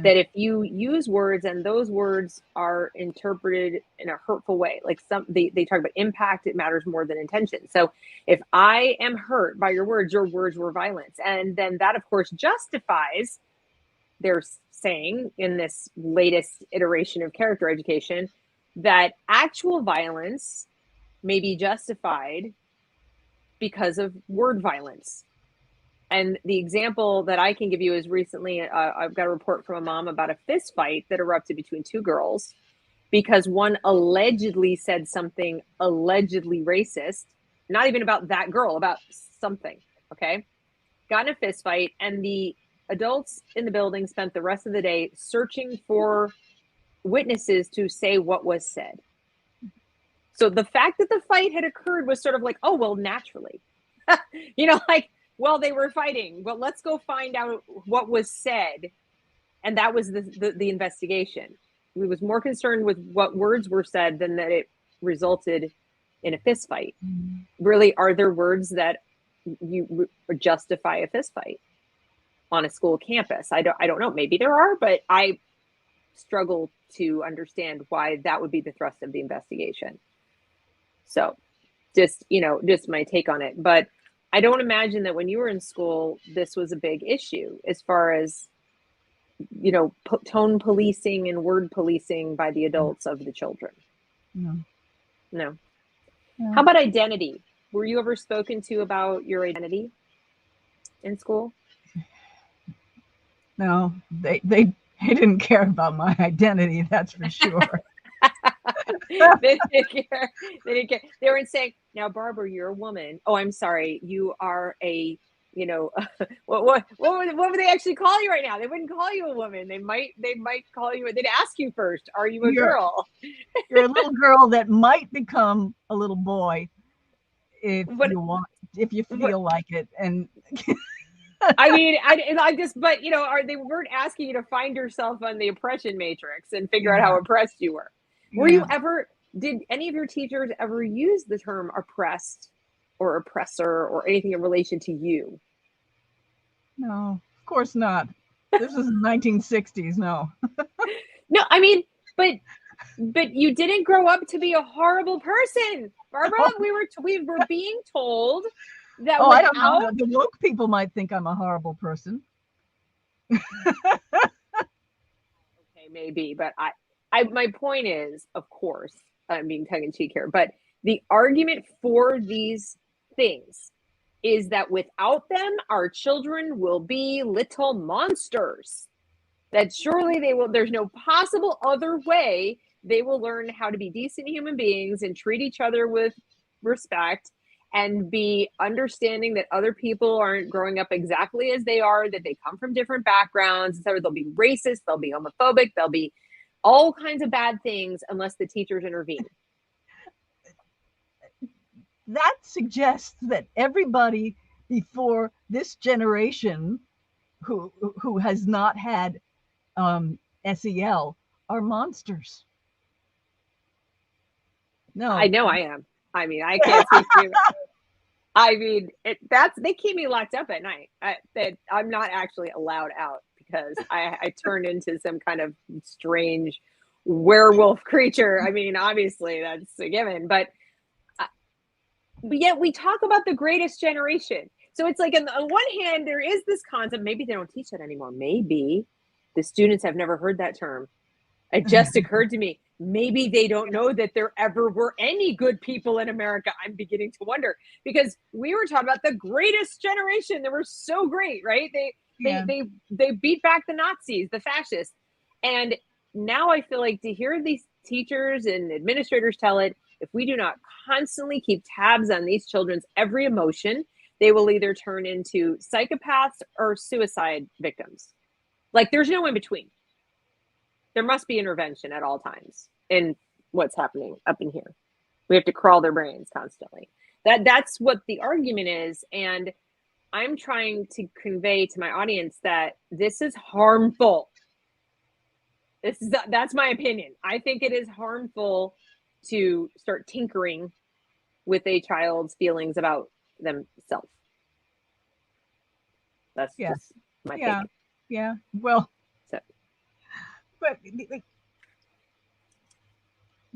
That if you use words and those words are interpreted in a hurtful way, like they talk about impact, it matters more than intention. So if I am hurt by your words were violence. And then that, of course, justifies, they're saying in this latest iteration of character education, that actual violence may be justified because of word violence. And the example that I can give you is recently, I've got a report from a mom about a fist fight that erupted between two girls because one allegedly said something allegedly racist, not even about that girl, about something, okay? Got in a fist fight, and the adults in the building spent the rest of the day searching for witnesses to say what was said. So the fact that the fight had occurred was sort of like, oh, well, naturally, you know, like, well, they were fighting. Well, let's go find out what was said. And that was the investigation. We was more concerned with what words were said than that it resulted in a fist fight. Really, are there words that you justify a fist fight on a school campus? I don't know. Maybe there are, but I struggle to understand why that would be the thrust of the investigation. So just my take on it. But I don't imagine that when you were in school, this was a big issue as far as, you know, tone policing and word policing by the adults of the children. No. No. Yeah. How about identity? Were you ever spoken to about your identity in school? No, they didn't care about my identity, that's for sure. They didn't care. They didn't care. They weren't saying, "Now, Barbara, you're a woman. Oh, I'm sorry, you are a, you know, what would they actually call you right now? They wouldn't call you a woman. They might call you. They'd ask you first, "Are you a You're girl?" you're a little girl that might become a little boy if But you want, if you but feel like it. And I mean, I just, but are they weren't asking you to find yourself on the oppression matrix and figure out yeah, how oppressed you were. Were yeah. you ever? Did any of your teachers ever use the term oppressed or oppressor or anything in relation to you? No, of course not. This is 1960s. No. No, I mean, but you didn't grow up to be a horrible person, Barbara. We were being told that Oh, I don't know. without, The woke people might think I'm a horrible person. okay, maybe, but I my point is, of course, I'm being tongue in cheek here, but the argument for these things is that without them, our children will be little monsters. That surely they will, there's no possible other way they will learn how to be decent human beings and treat each other with respect and be understanding that other people aren't growing up exactly as they are, that they come from different backgrounds. So they'll be racist, they'll be homophobic, they'll be all kinds of bad things unless the teachers intervene. That suggests that everybody before this generation who has not had SEL are monsters. I No. know I am. I mean, I can't speak for you. I mean, they keep me locked up at night. That I'm not actually allowed out because I turn into some kind of strange werewolf creature. I mean, obviously that's a given, but yet we talk about the greatest generation. So it's like on one hand, there is this concept. Maybe they don't teach that anymore. Maybe the students have never heard that term. It just occurred to me, maybe they don't know that there ever were any good people in America. I'm beginning to wonder because we were talking about the greatest generation. They were so great, right? They they Yeah. they they beat back the Nazis, the fascists. And now I feel like to hear these teachers and administrators tell it, if we do not constantly keep tabs on these children's every emotion, they will either turn into psychopaths or suicide victims. Like there's no in between. There must be intervention at all times in what's happening up in here. We have to crawl their brains constantly. That's what the argument is, and I'm trying to convey to my audience that this is harmful. That's my opinion. I think it is harmful to start tinkering with a child's feelings about themselves. That's Yeah. just my Yeah. take. Yeah. Well, So but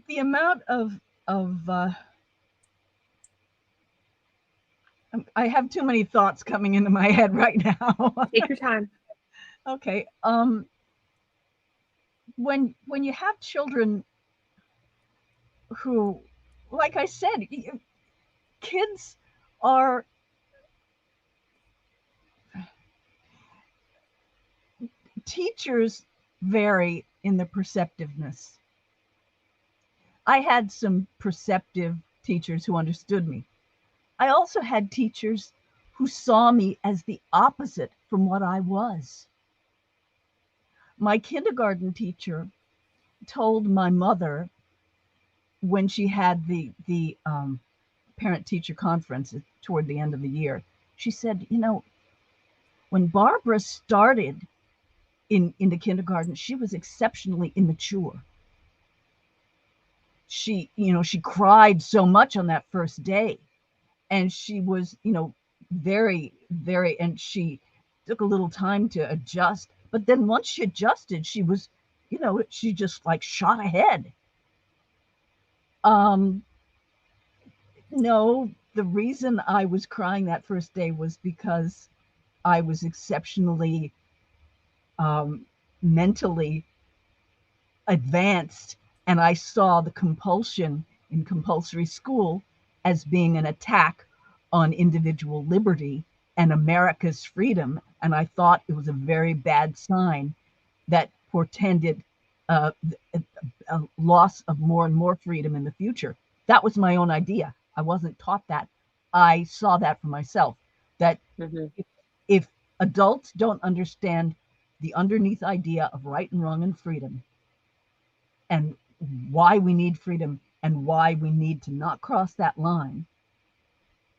the amount of I have too many thoughts coming into my head right now. take your time. Okay. When you have children who, like I said, kids are teachers vary in the perceptiveness. I had some perceptive teachers who understood me. I also had teachers who saw me as the opposite from what I was. My kindergarten teacher told my mother when she had the parent teacher conference toward the end of the year, she said, when Barbara started in the kindergarten, she was exceptionally immature. She cried so much on that first day, and she was, very, very, and she took a little time to adjust. But then once she adjusted, she was, she just like shot ahead. Um, no, the reason I was crying that first day was because I was exceptionally mentally advanced, and I saw the compulsion in compulsory school as being an attack on individual liberty and America's freedom. And I thought it was a very bad sign that portended uh, a loss of more and more freedom in the future. That was my own idea. I wasn't taught that. I saw that for myself, that Mm-hmm. if adults don't understand the underneath idea of right and wrong and freedom, and why we need freedom and why we need to not cross that line,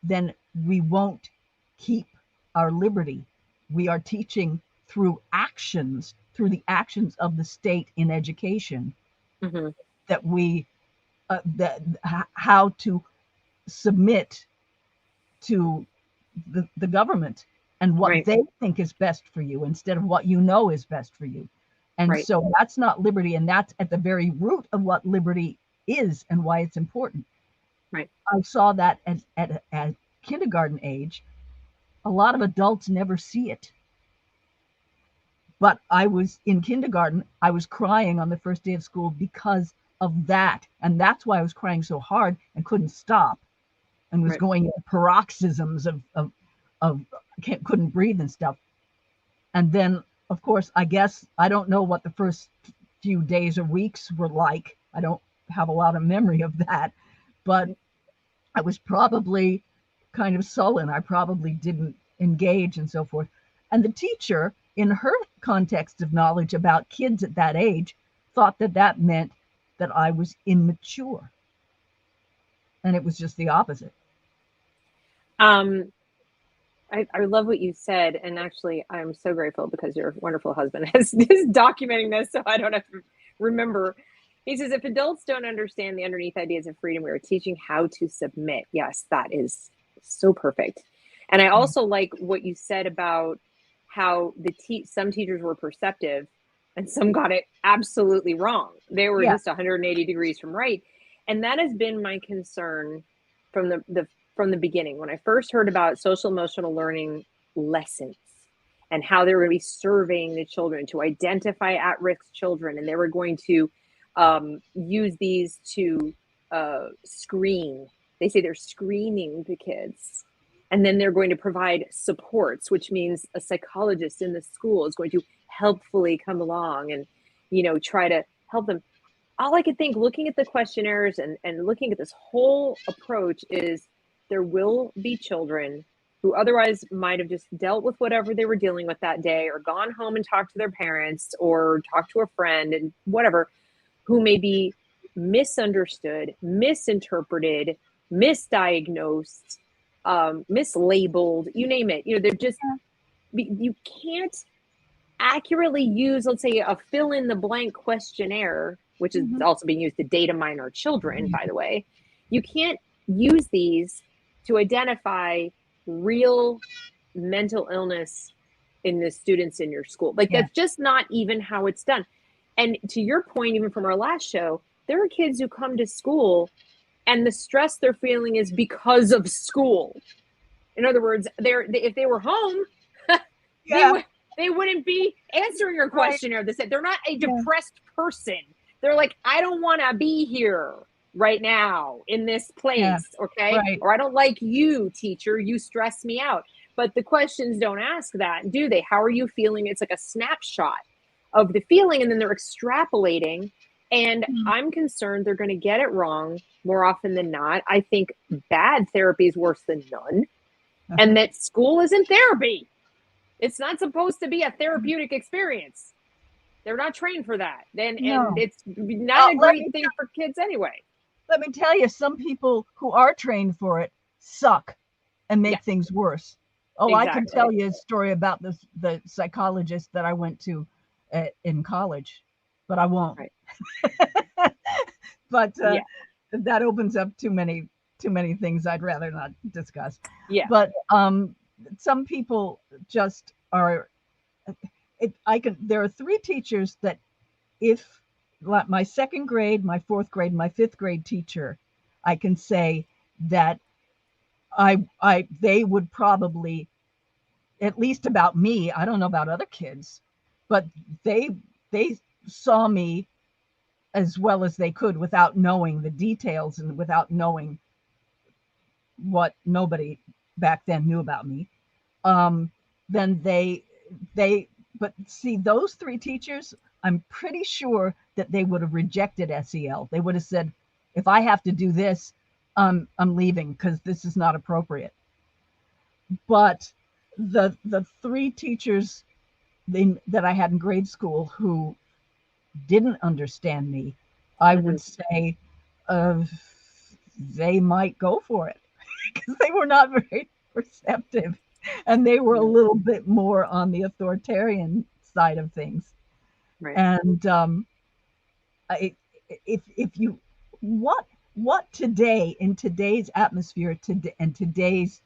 then we won't keep our liberty. We are teaching through actions, through the actions of the state in education, Mm-hmm. that we that how to submit to the government and what Right. they think is best for you instead of what you know is best for you. And Right. so that's not liberty, and that's at the very root of what liberty is and why it's important. Right. I saw that at kindergarten age. A lot of adults never see it. But I was in kindergarten, I was crying on the first day of school because of that. And that's why I was crying so hard and couldn't stop and was Right. going into paroxysms of couldn't breathe and stuff. And then, of course, I guess I don't know what the first few days or weeks were like. I don't have a lot of memory of that, but I was probably kind of sullen. I probably didn't engage and so forth. And the teacher, in her context of knowledge about kids at that age, thought that that meant that I was immature. And it was just the opposite. Um, I love what you said, and actually, I'm so grateful because your wonderful husband is documenting this, so I don't have to remember. He says, if adults don't understand the underneath ideas of freedom, we are teaching how to submit. Yes, that is so perfect. And I also like what you said about how some teachers were perceptive and some got it absolutely wrong. They were Yeah. just 180 degrees from right. And that has been my concern from the beginning. When I first heard about social emotional learning lessons and how they were going to be serving the children to identify at-risk children, and they were going to use these to screen. They say they're screening the kids. And then they're going to provide supports, which means a psychologist in the school is going to helpfully come along and, try to help them. All I could think, looking at the questionnaires and looking at this whole approach, is there will be children who otherwise might have just dealt with whatever they were dealing with that day, or gone home and talked to their parents or talked to a friend and whatever, who may be misunderstood, misinterpreted, misdiagnosed, mislabeled, you name it. They're just, you can't accurately use, let's say, a fill in the blank questionnaire, which is also being used to data mine our children, by the way. You can't use these to identify real mental illness in the students in your school. Like, Yeah. that's just not even how it's done. And to your point, even from our last show, there are kids who come to school and the stress they're feeling is because of school. In other words, if they were home, Yeah. they wouldn't be answering your Right. questionnaire. They're not a depressed person. They're like, I don't want to be here right now in this Yeah. place, okay? Right. Or I don't like you, teacher. You stress me out. But the questions don't ask that, do they? How are you feeling? It's like a snapshot of the feeling, and then they're extrapolating. And I'm concerned they're going to get it wrong more often than not. I think bad therapy is worse than none, and that school isn't therapy. It's not supposed to be a therapeutic experience. They're not trained for that. And No. it's not a great thing for kids anyway. Let me tell you, some people who are trained for it suck and make things worse. Oh, exactly. I can tell you a story about the psychologist that I went to in college, but I won't. Right. But that opens up too many things I'd rather not discuss. Yeah. But some people just are. There are three teachers that, if my second grade, my fourth grade, my fifth grade teacher, I can say that they would probably, at least about me, I don't know about other kids, but they saw me as well as they could without knowing the details and without knowing what nobody back then knew about me. Then but see, those three teachers, I'm pretty sure that they would have rejected SEL. They would have said, if I have to do this, I'm leaving because this is not appropriate. But the three teachers that I had in grade school who didn't understand me, I would say they might go for it because they were not very receptive, and they were a little bit more on the authoritarian side of things. Right. And if you what today, in today's atmosphere and today's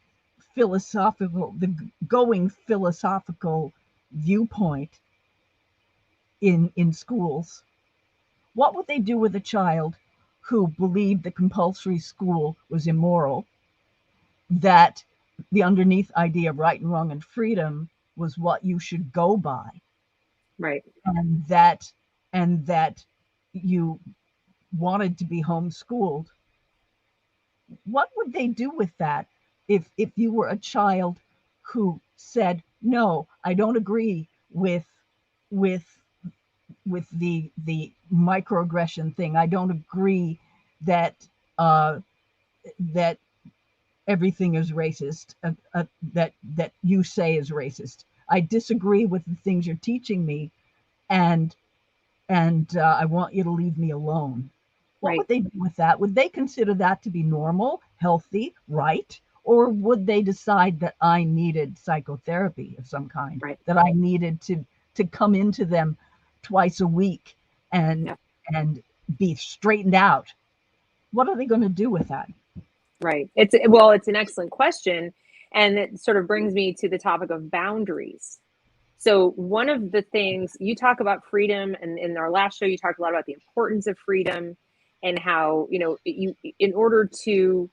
philosophical viewpoint in schools, what would they do with a child who believed the compulsory school was immoral, that the underneath idea of right and wrong and freedom was what you should go by, Right. and that you wanted to be homeschooled? What would they do with that if you were a child who said, no, I don't agree with with the microaggression thing. I don't agree that that everything is racist, that you say is racist. I disagree with the things you're teaching me, and I want you to leave me alone. What would they do with that? Would they consider that to be normal, healthy, right? Or would they decide that I needed psychotherapy of some kind, that I needed to come into them twice a week and be straightened out? What are they going to do with that? Right. It's an excellent question. And it sort of brings me to the topic of boundaries. So one of the things you talk about freedom, and in our last show, you talked a lot about the importance of freedom and how, in order to,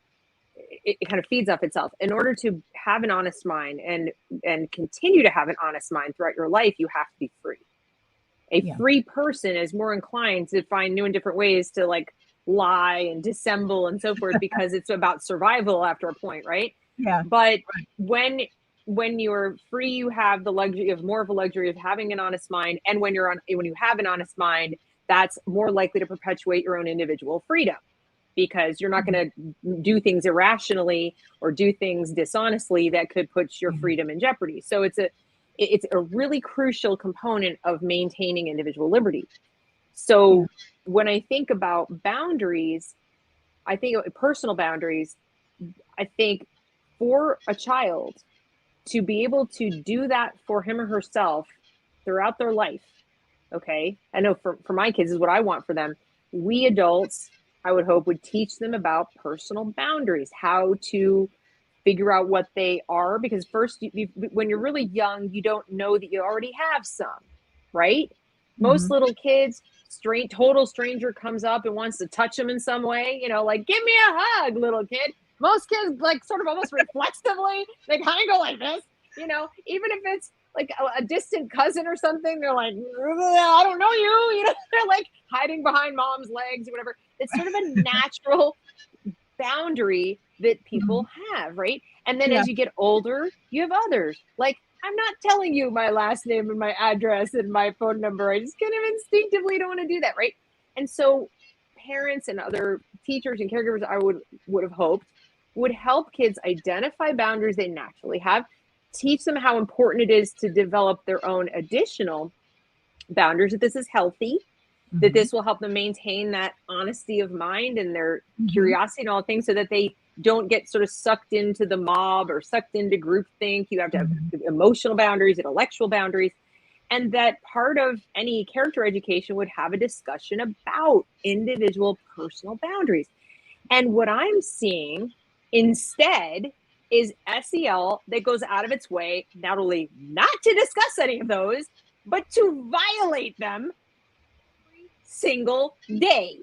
it kind of feeds off itself. In order to have an honest mind and continue to have an honest mind throughout your life, you have to be free. A free person is more inclined to find new and different ways to lie and dissemble and so forth, because it's about survival after a point, right? Yeah. But when you're free, you have the luxury of more of a luxury of having an honest mind. And when you have an honest mind, that's more likely to perpetuate your own individual freedom, because you're not going to do things irrationally or do things dishonestly that could put your freedom in jeopardy. So it's a really crucial component of maintaining individual liberty. So when I think about boundaries, I think personal boundaries, I think for a child to be able to do that for him or herself throughout their life. Okay. I know for my kids is what I want for them. We adults, I would hope, would teach them about personal boundaries, how to figure out what they are, because first, when you're really young, you don't know that you already have some, right? Most little kids, total stranger comes up and wants to touch them in some way, give me a hug, little kid. Most kids, sort of almost reflexively, they kind of go like this, even if it's like a distant cousin or something, they're like, I don't know you, they're hiding behind mom's legs or whatever. It's sort of a natural boundary that people have, right? And then as you get older, you have others. I'm not telling you my last name and my address and my phone number. I just kind of instinctively don't want to do that, right? And so parents and other teachers and caregivers, I would have hoped, would help kids identify boundaries they naturally have, teach them how important it is to develop their own additional boundaries, that this is healthy, that this will help them maintain that honesty of mind and their curiosity and all things, so that they don't get sort of sucked into the mob or sucked into groupthink. You have to have emotional boundaries, intellectual boundaries, and that part of any character education would have a discussion about individual personal boundaries. And what I'm seeing instead is SEL that goes out of its way not only not to discuss any of those, but to violate them every single day.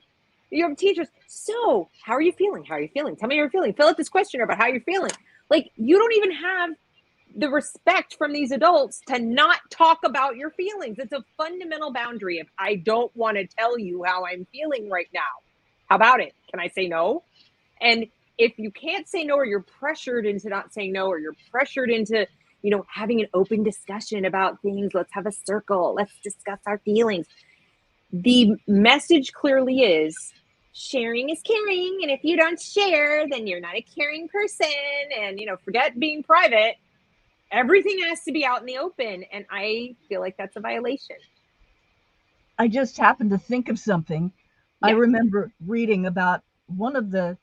You have teachers, so how are you feeling? How are you feeling? Tell me how you're feeling. Fill out this questionnaire about how you're feeling. You don't even have the respect from these adults to not talk about your feelings. It's a fundamental boundary of, I don't want to tell you how I'm feeling right now. How about it? Can I say no? And if you can't say no, or you're pressured into not saying no, or you're pressured into, having an open discussion about things, let's have a circle, let's discuss our feelings. The message clearly is, sharing is caring. And if you don't share, then you're not a caring person. And, forget being private. Everything has to be out in the open. And I feel like that's a violation. I just happened to think of something. Yeah. I remember reading about one of the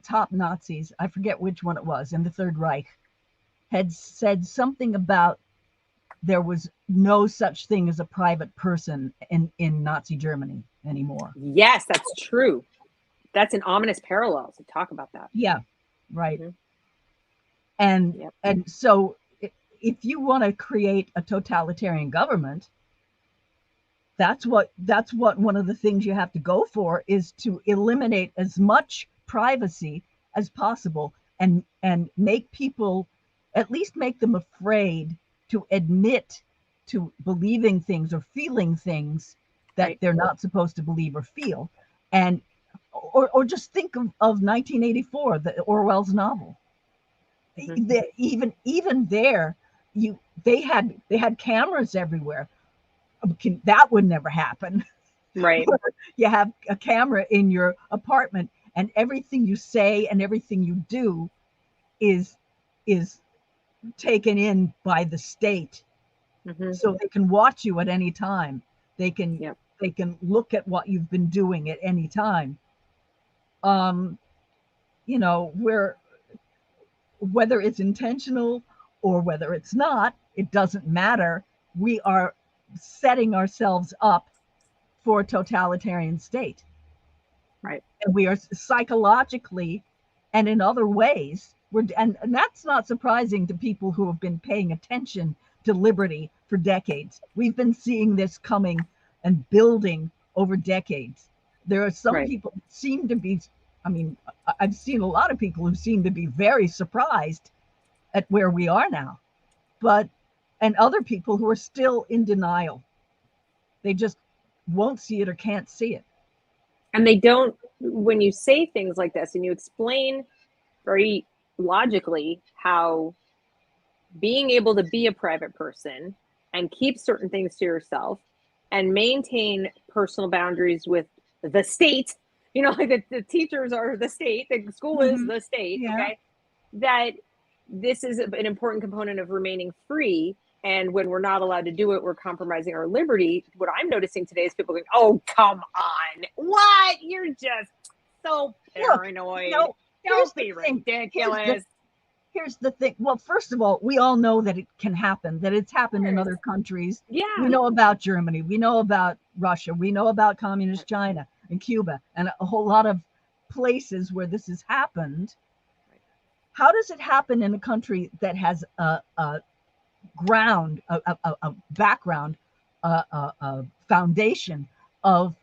top Nazis, I forget which one it was, in the Third Reich, had said something about there was no such thing as a private person in Nazi Germany anymore. Yes, that's true. That's an ominous parallel to talk about that. Yeah, right. Mm-hmm. And so if you want to create a totalitarian government, that's what one of the things you have to go for, is to eliminate as much privacy as possible, and make people, at least make them afraid to admit to believing things or feeling things that they're not supposed to believe or feel. And or just think of 1984, the Orwell's novel. Mm-hmm. Even there, they had cameras everywhere. That would never happen. Right. You have a camera in your apartment, and everything you say and everything you do is taken in by the state. Mm-hmm. So they can watch you at any time. They can look at what you've been doing at any time. Whether it's intentional or whether it's not, it doesn't matter. We are setting ourselves up for a totalitarian state. Right. And we are psychologically and in other ways, and that's not surprising to people who have been paying attention to liberty for decades. We've been seeing this coming and building over decades. There are some people who seem to be, I've seen a lot of people who seem to be very surprised at where we are now, and other people who are still in denial. They just won't see it or can't see it. And they don't, when you say things like this and you explain very logically how being able to be a private person and keep certain things to yourself and maintain personal boundaries with the state, like the teachers are the state, the school is the state, okay, that this is an important component of remaining free. And when we're not allowed to do it, we're compromising our liberty. What I'm noticing today is people going, oh, come on. What? You're just so paranoid. Don't be ridiculous. Here's the thing. Well, first of all, we all know that it can happen, that it's happened in other countries. Yeah. We know about Germany. We know about Russia. We know about communist China and Cuba and a whole lot of places where this has happened. How does it happen in a country that has a background, a foundation of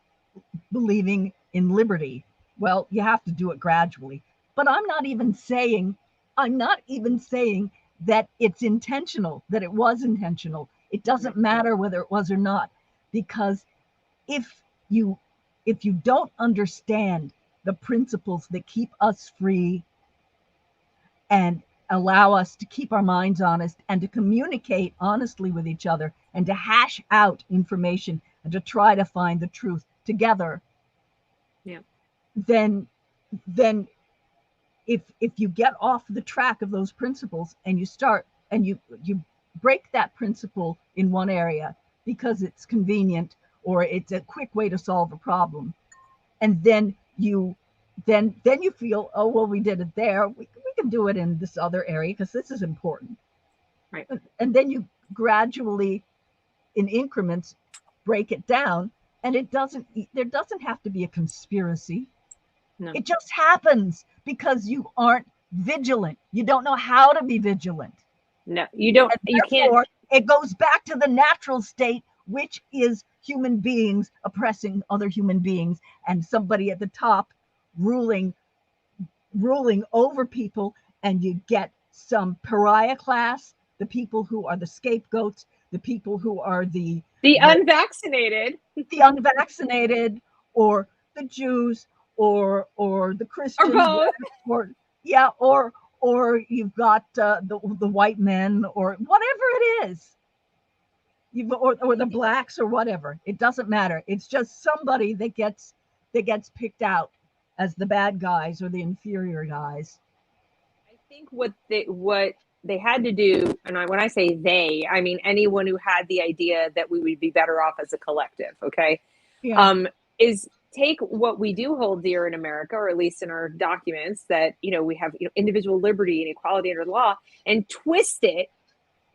believing in liberty? Well, you have to do it gradually. But I'm not even saying that it's intentional, that it was intentional. It doesn't matter whether it was or not, because if you don't understand the principles that keep us free and allow us to keep our minds honest and to communicate honestly with each other and to hash out information and to try to find the truth together, then if you get off the track of those principles and you start and you break that principle in one area because it's convenient or it's a quick way to solve a problem, and then you feel, oh, well, we did it there, we can do it in this other area because this is important, right? And then you gradually, in increments, break it down, and there doesn't have to be a conspiracy. No. It just happens because you aren't vigilant. You don't know how to be vigilant. No, you don't. You can't. It goes back to the natural state, which is human beings oppressing other human beings and somebody at the top ruling over people, and you get some pariah class the people who are the scapegoats, the people who are the unvaccinated, the unvaccinated, or the Jews, or the or Christians, both. or yeah, or you've got the white men, or whatever it is, or the blacks, or whatever. It doesn't matter. It's just somebody that gets picked out as the bad guys or the inferior guys. I think what they had to do, and when I say they, I mean anyone who had the idea that we would be better off as a collective, okay, Yeah. is take what we do hold dear in America, or at least in our documents, that we have individual liberty and equality under the law, and twist it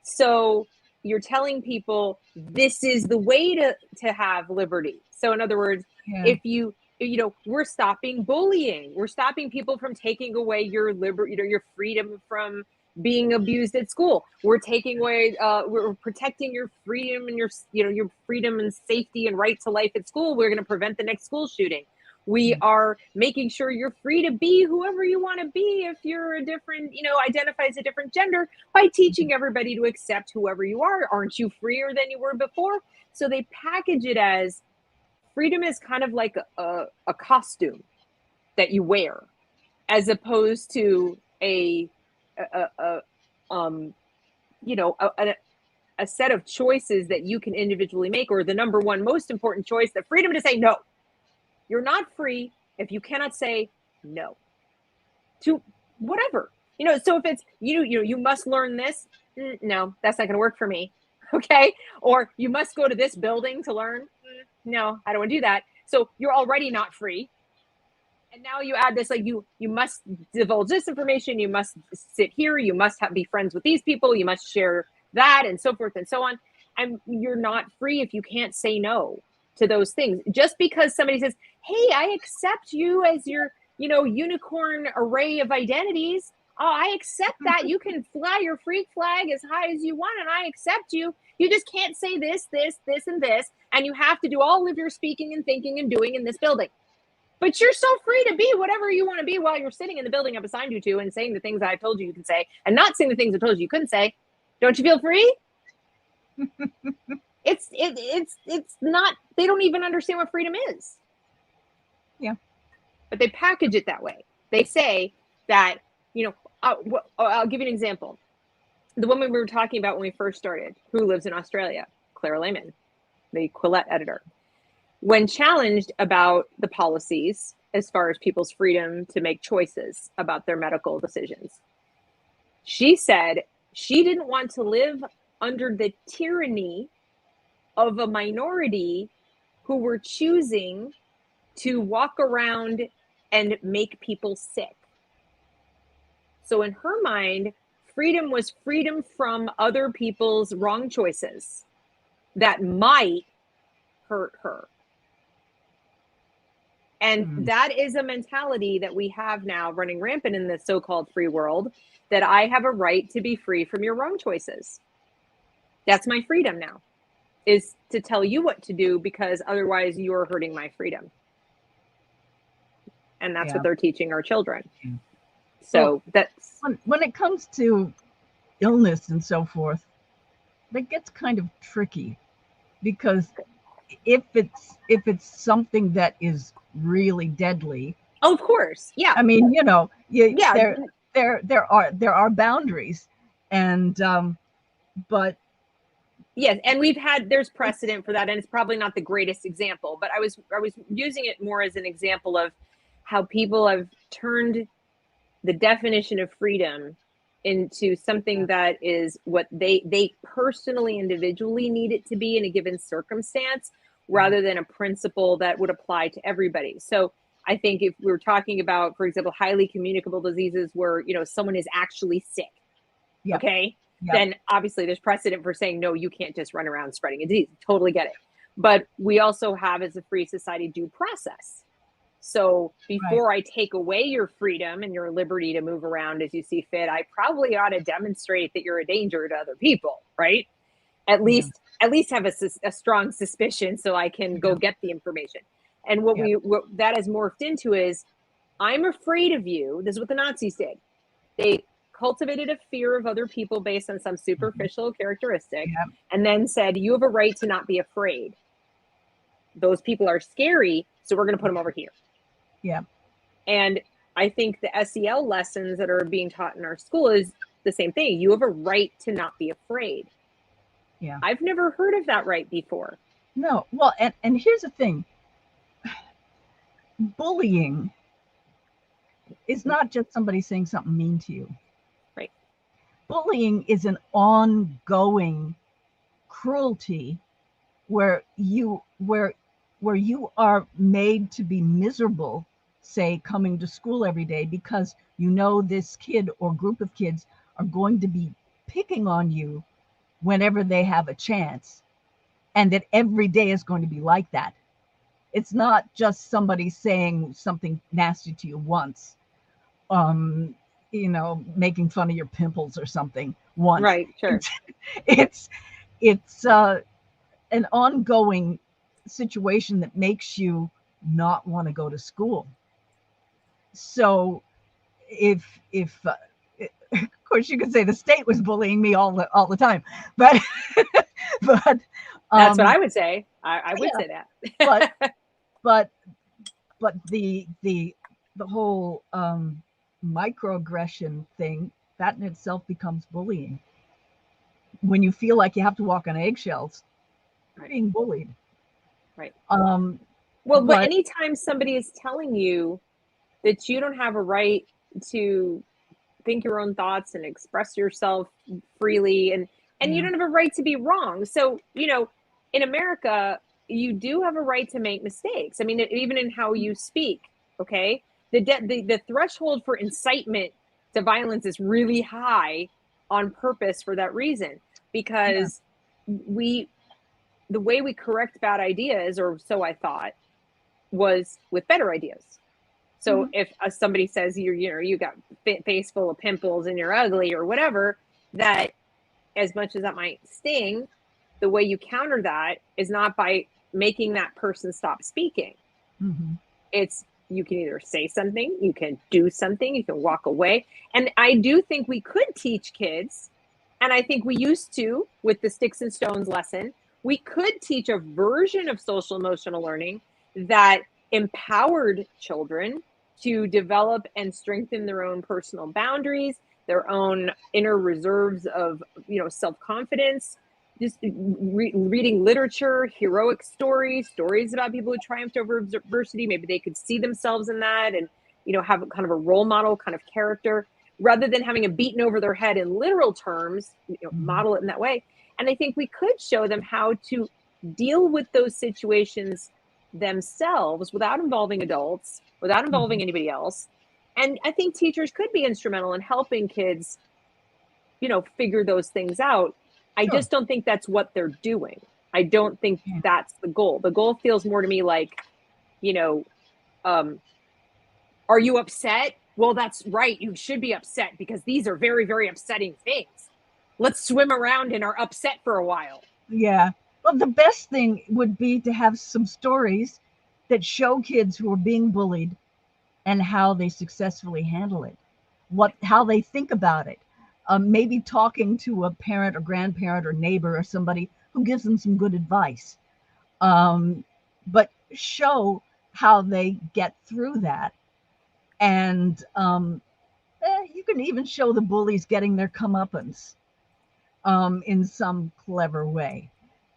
so you're telling people this is the way to have liberty. So in other words, Yeah. if we're stopping bullying, we're stopping people from taking away your liberty, your freedom from being abused at school. We're taking away, we're protecting your freedom and your freedom and safety and right to life at school. We're going to prevent the next school shooting. We are making sure you're free to be whoever you want to be if you're a different, identify as a different gender, by teaching everybody to accept whoever you are. Aren't you freer than you were before? So they package it as freedom is kind of like a costume that you wear, as opposed to a set of choices that you can individually make, or the number one most important choice, the freedom to say no. You're not free if you cannot say no to whatever. So if it's you must learn this, no, that's not going to work for me. Okay? Or you must go to this building to learn. No, I don't want to do that. So you're already not free. And now you add this, like you must divulge this information, you must sit here, you must be friends with these people, you must share that, and so forth and so on. And you're not free if you can't say no to those things. Just because somebody says, hey, I accept you as your, unicorn array of identities. Oh, I accept that. You can fly your freak flag as high as you want, and I accept you. You just can't say this, and this, and you have to do all of your speaking and thinking and doing in this building. But you're so free to be whatever you want to be while you're sitting in the building I've assigned you to and saying the things I told you can say, and not saying the things I told you couldn't say. Don't you feel free? It's not, they don't even understand what freedom is. Yeah. But they package it that way. They say that, I'll give you an example. The woman we were talking about when we first started, who lives in Australia, Clara Lehman, the Quillette editor, when challenged about the policies as far as people's freedom to make choices about their medical decisions, she said she didn't want to live under the tyranny of a minority who were choosing to walk around and make people sick. So in her mind, freedom was freedom from other people's wrong choices that might hurt her. And that is a mentality that we have now running rampant in the so-called free world, that I have a right to be free from your wrong choices. That's my freedom now, is to tell you what to do, because otherwise you're hurting my freedom. And that's what they're teaching our children. So that's when it comes to illness and so forth, that gets kind of tricky, because if it's something that is really deadly, oh, of course, yeah. I mean, there are boundaries, and but yes, and there's precedent for that, and it's probably not the greatest example, but I was using it more as an example of how people have turned the definition of freedom into something that is what they personally, individually need it to be in a given circumstance, rather than a principle that would apply to everybody. So I think if we're talking about, for example, highly communicable diseases where, someone is actually sick, okay, then obviously there's precedent for saying, no, you can't just run around spreading a disease. Totally get it. But we also have, as a free society, due process. So before I take away your freedom and your liberty to move around as you see fit, I probably ought to demonstrate that you're a danger to other people, right? At least have a strong suspicion so I can go get the information. And what that has morphed into is, I'm afraid of you. This is what the Nazis did. They cultivated a fear of other people based on some superficial characteristic, Yeah. and then said, you have a right to not be afraid. Those people are scary, so we're going to put them over here. Yeah. And I think the SEL lessons that are being taught in our school is the same thing. You have a right to not be afraid. Yeah. I've never heard of that right before. No. Well, and here's the thing. Bullying is not just somebody saying something mean to you. Right. Bullying is an ongoing cruelty where you are made to be miserable, say coming to school every day, because you know this kid or group of kids are going to be picking on you whenever they have a chance, and that every day is going to be like that. It's not just somebody saying something nasty to you once, making fun of your pimples or something once. Right, sure. It's it's an ongoing situation that makes you not want to go to school. So if of course you could say the state was bullying me all the time, but but that's what I would say. I would say that. but the whole microaggression thing, that in itself becomes bullying. When you feel like you have to walk on eggshells, you're being bullied. Right. Well, but anytime somebody is telling you that you don't have a right to think your own thoughts and express yourself freely, and you don't have a right to be wrong. So, in America, you do have a right to make mistakes. I mean, even in how you speak, okay? The threshold for incitement to violence is really high on purpose for that reason, because the way we correct bad ideas, or so I thought, was with better ideas. So if somebody says you got face full of pimples and you're ugly or whatever, that as much as that might sting, the way you counter that is not by making that person stop speaking. It's, you can either say something, you can do something, you can walk away. And I do think we could teach kids, and I think we used to with the sticks and stones lesson, we could teach a version of social emotional learning that empowered children to develop and strengthen their own personal boundaries, their own inner reserves of, self-confidence, just reading literature, heroic stories about people who triumphed over adversity. Maybe they could see themselves in that and, have kind of a role model kind of character, rather than having a beaten over their head in literal terms, model it in that way. And I think we could show them how to deal with those situations themselves without involving adults, without involving anybody else. And I think teachers could be instrumental in helping kids, figure those things out. I just don't think that's what they're doing. I don't think that's the goal. The goal feels more to me like, are you upset? Well, that's right. You should be upset because these are very, very upsetting things. Let's swim around in our upset for a while. Yeah. Well, the best thing would be to have some stories that show kids who are being bullied and how they successfully handle it, how they think about it. Maybe talking to a parent or grandparent or neighbor or somebody who gives them some good advice. But show how they get through that. And you can even show the bullies getting their comeuppance in some clever way.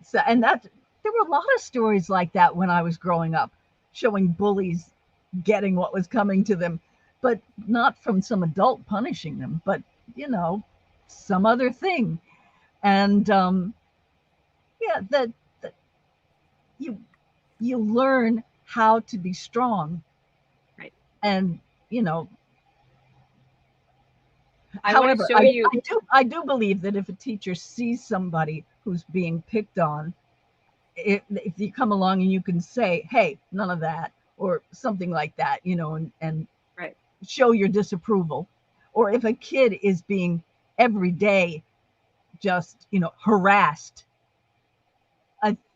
So, and there were a lot of stories like that when I was growing up, showing bullies getting what was coming to them, but not from some adult punishing them, but some other thing. And that you learn how to be strong, right? And however, I do believe that if a teacher sees somebody who's being picked on, if you come along and you can say, hey, none of that, or something like that, and right. show your disapproval. Or if a kid is being every day just, harassed,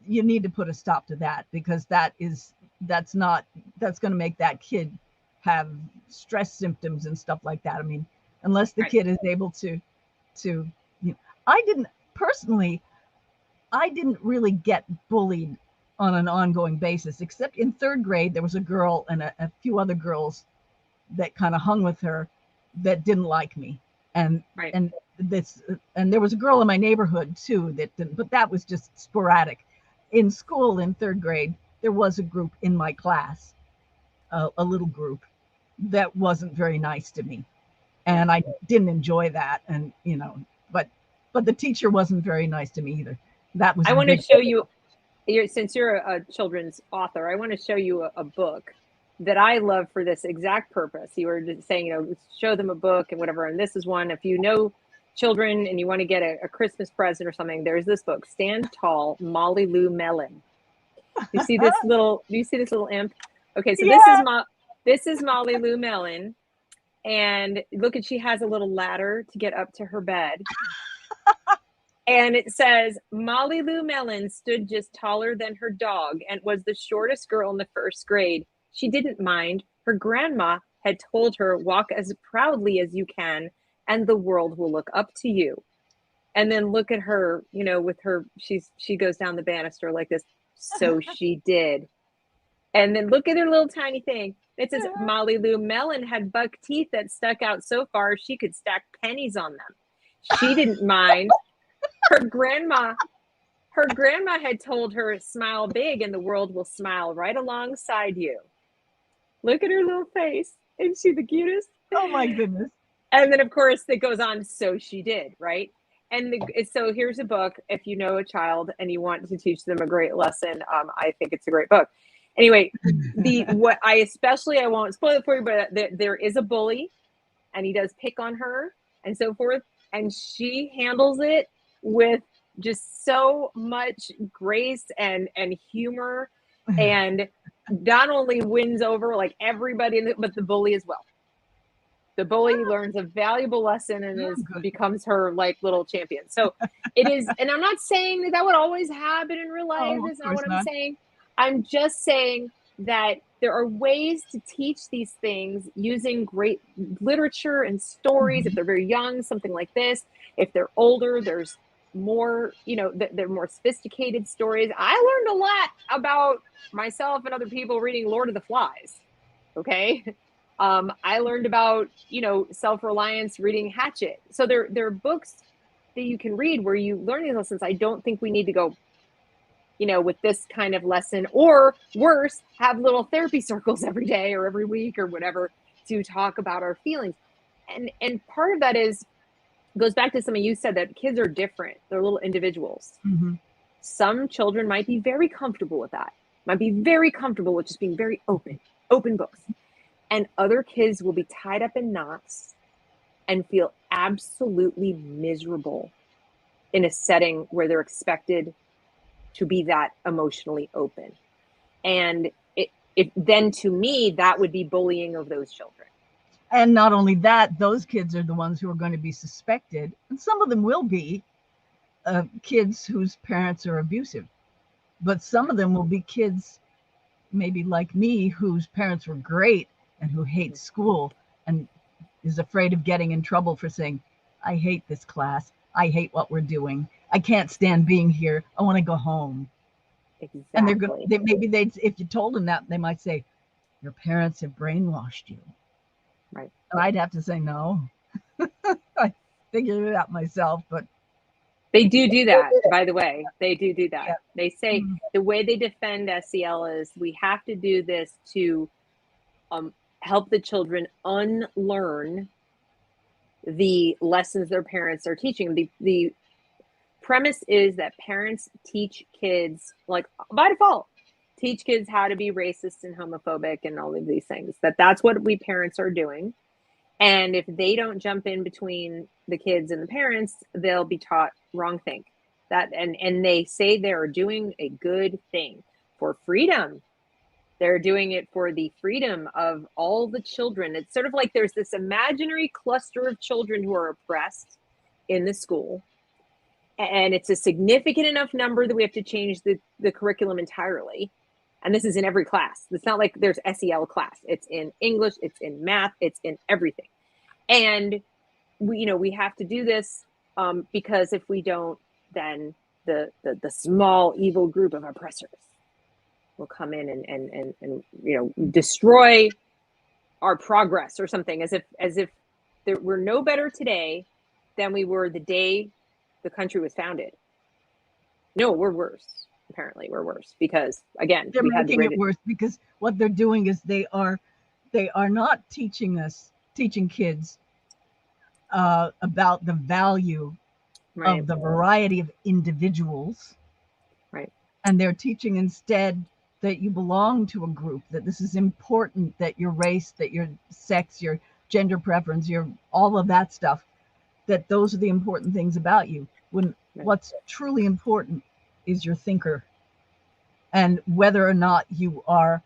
you need to put a stop to that, because that's going to make that kid have stress symptoms and stuff like that. I mean, unless the Right. kid is able to, you know, personally, I didn't really get bullied on an ongoing basis, except in third grade, there was a girl and a few other girls that kind of hung with her that didn't like me. And, Right. and this, and there was a girl in my neighborhood too that didn't, but that was just sporadic. In school in third grade, there was a group in my class, a little group that wasn't very nice to me. Yeah. And I didn't enjoy that. And, you know, but the teacher wasn't very nice to me either. That was I the want to big. show you, since you're a children's author, I want to show you a book that I love for this exact purpose. You were just saying, show them a book and whatever. And this is one, if you know children and you want to get a Christmas present or something, there's this book, Stand Tall, Molly Lou Mellon. Do you see this little imp? Okay, so Yeah. this is Molly Lou Mellon. And look she has a little ladder to get up to her bed. And it says, Molly Lou Mellon stood just taller than her dog and was the shortest girl in the first grade. She didn't mind. Her grandma had told her, walk as proudly as you can, and the world will look up to you. And then look at her, with her, she goes down the banister like this. So she did. And then look at her little tiny thing. It says, Molly Lou Mellon had buck teeth that stuck out so far she could stack pennies on them. She didn't mind. Her grandma had told her, smile big and the world will smile right alongside you. Look at her little face. Isn't she the cutest? Oh my goodness. And then of course it goes on, so she did, right? And so here's a book. If you know a child and you want to teach them a great lesson, I think it's a great book. Anyway, I won't spoil it for you, but there is a bully and he does pick on her and so forth. And she handles it with just so much grace and humor, and not only wins over like everybody, but the bully as well. The bully learns a valuable lesson and becomes her like little champion. So it is, and I'm not saying that would always happen in real life. That's not what I'm saying. I'm just saying that there are ways to teach these things using great literature and stories. Mm-hmm. If they're very young, something like this. If they're older, there's more, they're more sophisticated stories. I learned a lot about myself and other people reading Lord of the Flies. Okay. I learned about, self-reliance reading Hatchet. So there are books that you can read where you learn these lessons. I don't think we need to go, with this kind of lesson, or worse, have little therapy circles every day or every week or whatever to talk about our feelings. And part of that goes back to something you said, that kids are different. They're little individuals. Mm-hmm. Some children might be very comfortable with that, might be very comfortable with just being very open books. And other kids will be tied up in knots and feel absolutely miserable in a setting where they're expected to be that emotionally open. And then to me, that would be bullying of those children. And not only that, those kids are the ones who are going to be suspected, and some of them will be kids whose parents are abusive. But some of them will be kids, maybe like me, whose parents were great and who hates school and is afraid of getting in trouble for saying, I hate this class. I hate what we're doing. I can't stand being here. I want to go home. Exactly. And if you told them that, they might say, your parents have brainwashed you. Right. And I'd have to say no. I figured it out myself, but they do that, by the way. They do that. Yeah. They say the way they defend SEL is, we have to do this to help the children unlearn the lessons their parents are teaching. The premise is that parents teach kids, like by default, teach kids how to be racist and homophobic and all of these things. That's what we parents are doing. And if they don't jump in between the kids and the parents, they'll be taught wrong thing. And they say they're doing a good thing for freedom. They're doing it for the freedom of all the children. It's sort of like there's this imaginary cluster of children who are oppressed in the school. And it's a significant enough number that we have to change the curriculum entirely. And this is in every class. It's not like there's SEL class. It's in English, it's in math, it's in everything. And we have to do this because if we don't, then the small evil group of oppressors will come in and destroy our progress or something, as if we're no better today than we were the day the country was founded. No, we're worse. Apparently we're worse because, again, They're we had making it worse, because what they're doing is they are not teaching kids about the value right, of the variety of individuals, right, and they're teaching instead that you belong to a group, that this is important, that your race, that your sex, your gender preference, your all of that stuff, that those are the important things about you, when right, what's truly important is your thinker, and whether or not you are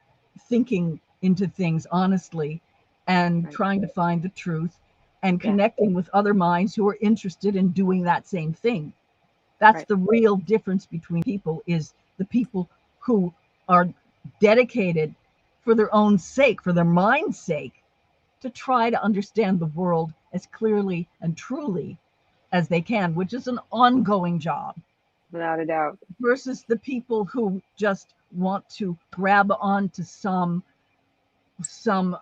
thinking into things honestly and right. trying to find the truth and Yeah, connecting with other minds who are interested in doing that same thing. That's right. the real difference between people, is the people who are dedicated for their own sake, for their mind's sake, to try to understand the world as clearly and truly as they can, which is an ongoing job, Without a doubt. versus the people who just want to grab onto some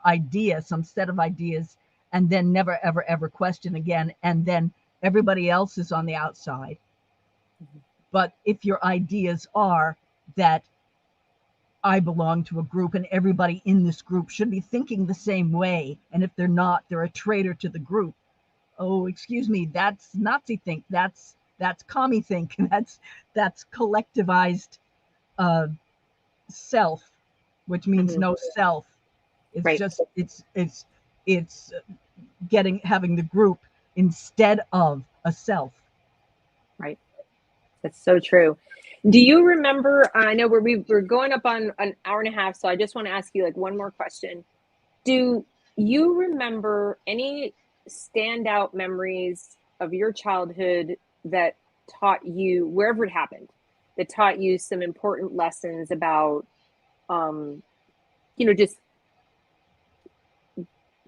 idea, some set of ideas, and then never ever ever question again, and then everybody else is on the outside. Mhm. But if your ideas are that I belong to a group and everybody in this group should be thinking the same way, and if they're not, they're a traitor to the group. Oh, excuse me, that's Nazi think, that's commie think, that's collectivized uh, self, which means Mhm. no self. It's Right, just it's having the group instead of a self. right. That's so true. Do you remember? I know we're going up on an hour and a half, so I just want to ask you like one more question. Do you remember any standout memories of your childhood that taught you, wherever it happened, that taught you some important lessons about, um, just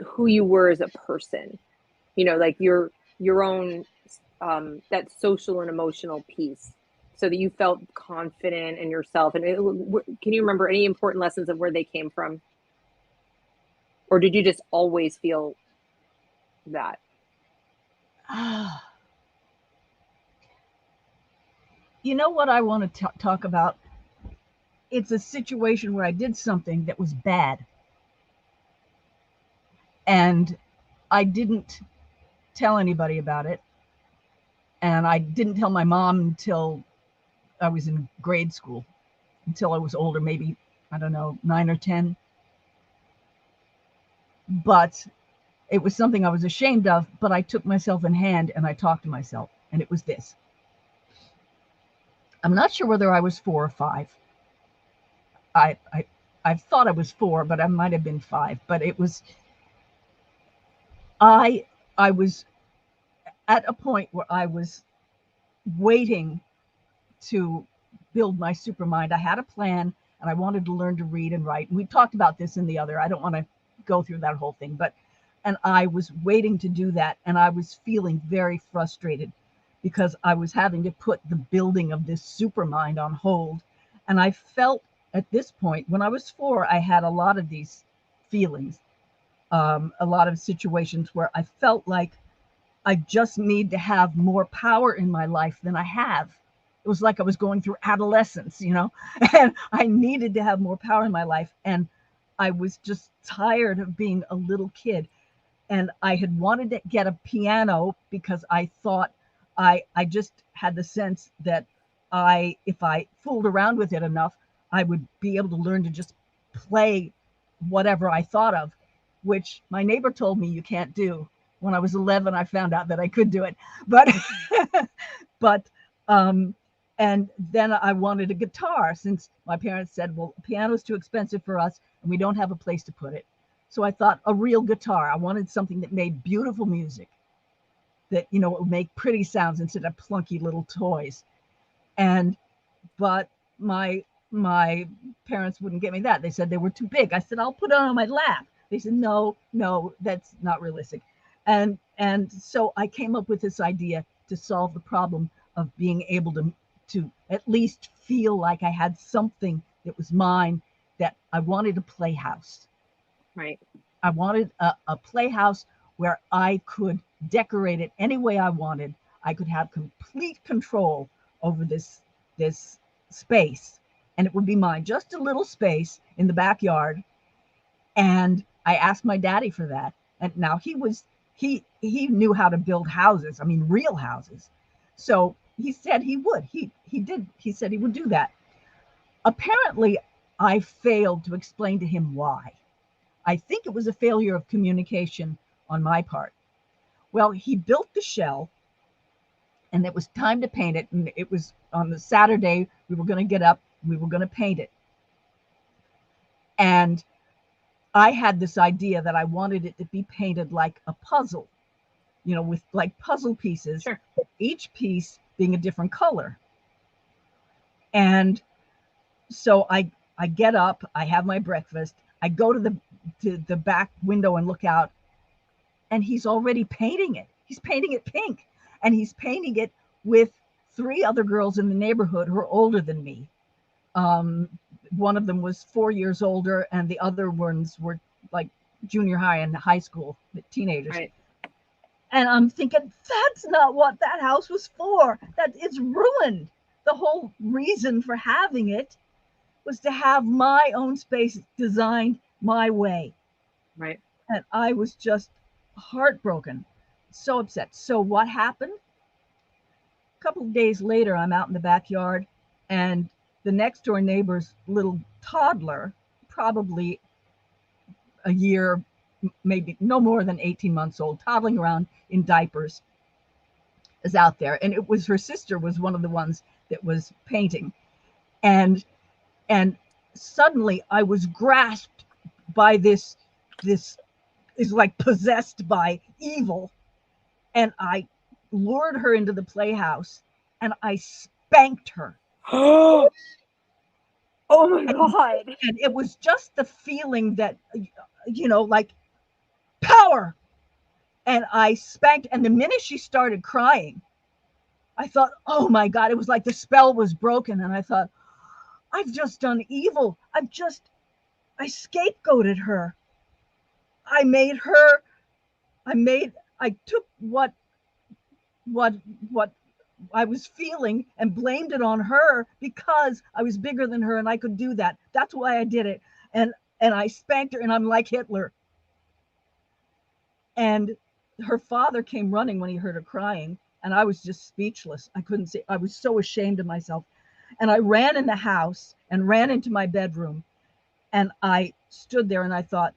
who you were as a person? Like your own that social and emotional piece, so that you felt confident in yourself. And can you remember any important lessons of where they came from, or did you just always feel that? You know what I want to talk about? It's a situation where I did something that was bad, and I didn't tell anybody about it, and I didn't tell my mom until I was in grade school, until I was older, maybe, I don't know, 9 or 10. But it was something I was ashamed of, but I took myself in hand and I talked to myself, and it was this. I'm not sure whether I was 4 or 5. I I I thought I was 4, but I might have been 5. But it was I was at a point where I was waiting to build my supermind. I had a plan, and I wanted to learn to read and write. And we talked about this in the other. I don't want to go through that whole thing, but and I was waiting to do that, and I was feeling very frustrated because I was having to put the building of this supermind on hold. And I felt at this point, when I was 4, I had a lot of these feelings, a lot of situations where I felt like I just need to have more power in my life than I have. It was like I was going through adolescence, and I needed to have more power in my life. And I was just tired of being a little kid. And I had wanted to get a piano because I thought I just had the sense that if I fooled around with it enough, I would be able to learn to just play whatever I thought of, which my neighbor told me you can't do. When I was 11, I found out that I could do it, but but um, and then I wanted a guitar, since my parents said, well, piano is too expensive for us and we don't have a place to put it. So I thought a real guitar. I wanted something that made beautiful music, that would make pretty sounds instead of plunky little toys. And but my parents wouldn't get me that. They said they were too big. I said, I'll put it on my lap. They said, no, that's not realistic. And so I came up with this idea to solve the problem of being able to at least feel like I had something that was mine, that I wanted a playhouse. Right. I wanted a playhouse where I could decorate it any way I wanted. I could have complete control over this space, and it would be mine. Just a little space in the backyard. And I asked my daddy for that. And now he knew how to build houses. I mean, real houses. So he said he would. He did. He said he would do that. Apparently, I failed to explain to him why. I think it was a failure of communication on my part. Well, he built the shell, and it was time to paint it. And it was on the Saturday, we were going to get up, we were going to paint it. And I had this idea that I wanted it to be painted like a puzzle, with like puzzle pieces, Sure. each piece being a different color. And so I get up, I have my breakfast, I go to the back window and look out, and he's already painting it. He's painting it pink, and he's painting it with 3 other girls in the neighborhood who are older than me. One of them was 4 years older, and the other ones were like junior high and high school, teenagers. Right. And I'm thinking, that's not what that house was for. That it's ruined. The whole reason for having it was to have my own space designed my way. Right. And I was just heartbroken, so upset. So what happened? A couple of days later, I'm out in the backyard, and the next door neighbor's little toddler, probably a year, maybe no more than 18 months old, toddling around in diapers, is out there. And it was her sister was one of the ones that was painting. And suddenly I was grasped by this is like possessed by evil. And I lured her into the playhouse and I spanked her. Oh my God. And it was just the feeling that, like power. And I spanked. And the minute she started crying, I thought, oh my God, it was like the spell was broken. And I thought, I've just done evil. I scapegoated her. I took what I was feeling and blamed it on her because I was bigger than her and I could do that. That's why I did it. And I spanked her, and I'm like Hitler. And her father came running when he heard her crying, and I was just speechless. I couldn't say. I was so ashamed of myself. And I ran in the house and ran into my bedroom, and I stood there and I thought,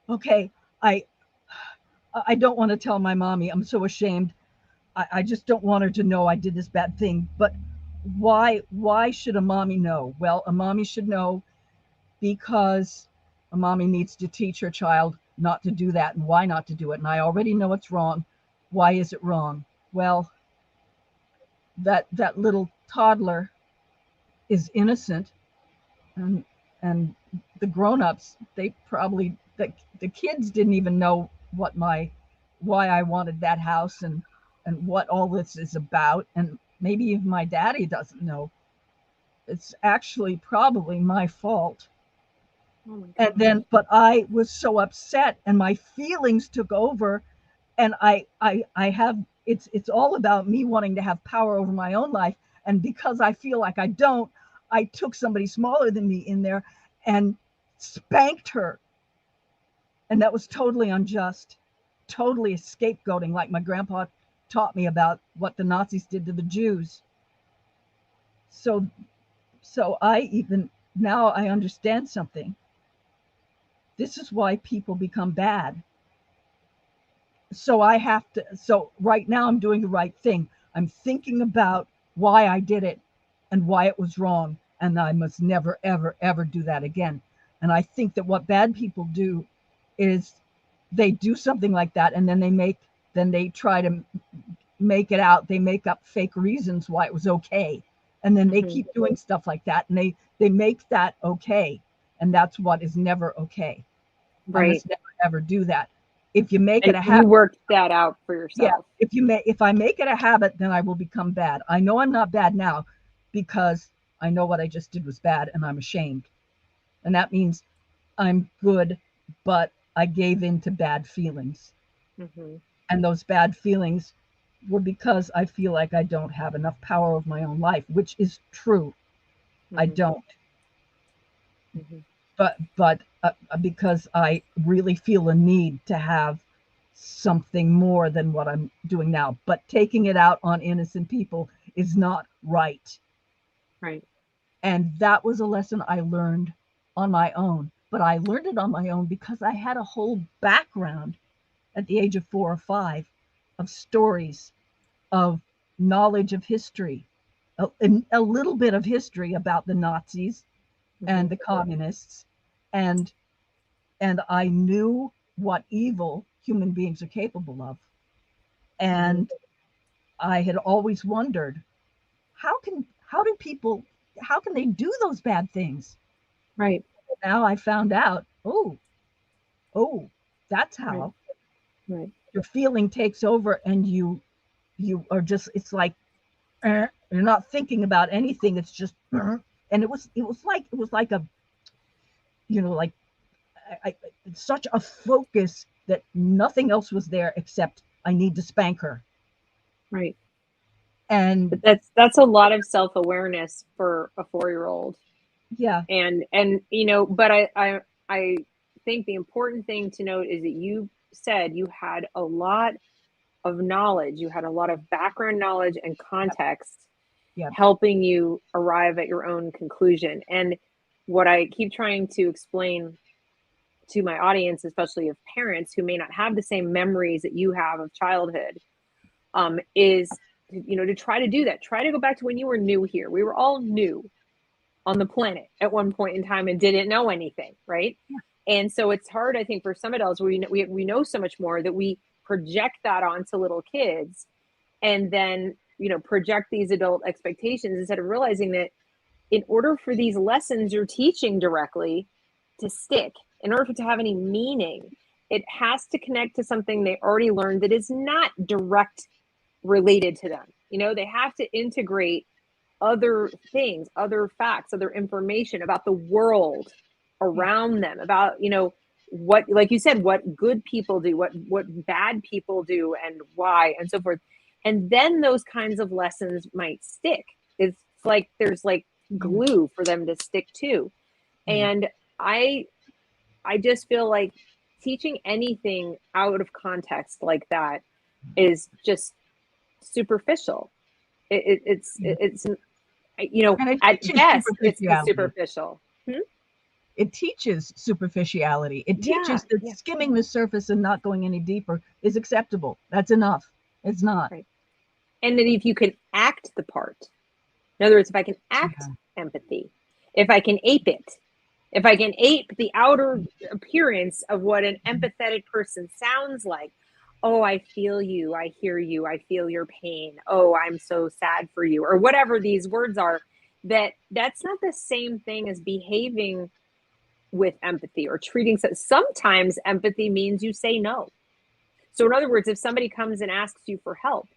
okay, I don't want to tell my mommy. I'm so ashamed. I just don't want her to know I did this bad thing. But why should a mommy know? Well, a mommy should know because a mommy needs to teach her child not to do that and why not to do it. And I already know it's wrong. Why is it wrong? Well, that little toddler is innocent, and the grown-ups, they probably, the kids didn't even know why I wanted that house and what all this is about. And maybe even my daddy doesn't know. It's actually probably my fault. Oh my And then, but I was so upset and my feelings took over, and I have, it's all about me wanting to have power over my own life. And because I feel like I don't, I took somebody smaller than me in there and spanked her. And that was totally unjust, totally scapegoating, like my grandpa taught me about what the Nazis did to the Jews. So I even now I understand something. This is why people become bad. So right now I'm doing the right thing. I'm thinking about why I did it and why it was wrong. And I must never, ever, ever do that again. And I think that what bad people do is they do something like that, and then they try to make it out. They make up fake reasons why it was okay. And then they keep doing stuff like that, and they make that okay. And that's what is never okay. Right. I must never, ever do that. if you make it And a you habit, worked that out for yeah, yourself. if I make it a habit, then I will become bad. I know I'm not bad now because I know what I just did was bad and I'm ashamed. And that means I'm good, but I gave in to bad feelings. Mm-hmm. And those bad feelings were because I feel like I don't have enough power of my own life, which is true. I Mm-hmm. don't. Mm-hmm. But because I really feel a need to have something more than what I'm doing now. But taking it out on innocent people is not right. Right. And that was a lesson I learned on my own. But I learned it on my own because I had a whole background at the age of 4 or 5 of stories, of knowledge of history, a little bit of history about the Nazis Mm-hmm. and the communists, and and I knew what evil human beings are capable of. Mm-hmm. And I had always wondered, how do people, how can they do those bad things? Right. Now I found out, oh, that's Right. how Right. your feeling takes over, and you are just, it's like, you're not thinking about anything. It's just, and it was like a, like, such a focus that nothing else was there except I need to spank her. Right. But And that's a lot of self-awareness for a 4-year-old. yeah, And but I think the important thing to note is that you said you had a lot of knowledge, you had a lot of background knowledge and yeah, context yeah, helping you arrive at your own conclusion. And what I keep trying to explain to my audience, especially of parents who may not have the same memories that you have of childhood, is to try to do that. Try to go back to when you were new here. We were all new on the planet at one point in time and didn't know anything, right? yeah, And so it's hard, I think, for some adults. We know so much more that we project that onto little kids, and then project these adult expectations instead of realizing that in order for these lessons you're teaching directly to stick, in order for it to have any meaning, it has to connect to something they already learned that is not direct related to them. They have to integrate other things, other facts, other information about the world yeah, around them, about, what, like you said, what good people do, what bad people do, and why, and so forth. And then those kinds of lessons might stick. It's like there's like yeah, glue for them to stick to. yeah. And I just feel like teaching anything out of context like that is just superficial. It's And it at teaches best, it's superficiality. superficial. Hmm? It teaches superficiality. It Yeah, teaches that yeah, skimming the surface and not going any deeper is acceptable. That's enough. It's not. right. And then if you can act the part, in other words, if I can act Yeah, empathy, if I can ape it, if I can ape the outer appearance of what an empathetic person sounds like, oh, I feel you, I hear you, I feel your pain, oh, I'm so sad for you, or whatever these words are, that's not the same thing as behaving with empathy or treating. Sometimes empathy means you say no. So in other words, if somebody comes and asks you for help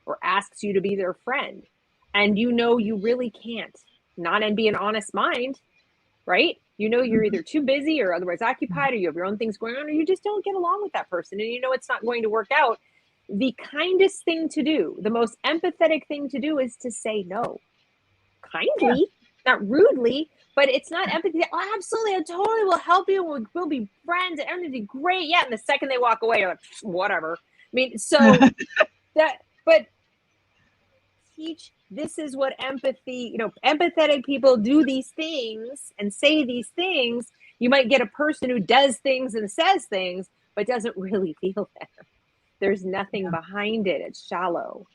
or asks you to be their friend, and you really can't, not and be an honest mind, right? You're either too busy or otherwise occupied, or you have your own things going on, or you just don't get along with that person, and it's not going to work out. The kindest thing to do, the most empathetic thing to do, is to say no, yeah, kindly, not rudely, but it's not empathy. Oh, absolutely, I totally will help you. We'll be friends, and everything'll be great. Yeah, and the second they walk away, you're like, whatever. I mean, so that, but teach, this is what empathy, empathetic people do these things and say these things. You might get a person who does things and says things, but doesn't really feel them. There's nothing yeah, behind it. It's shallow.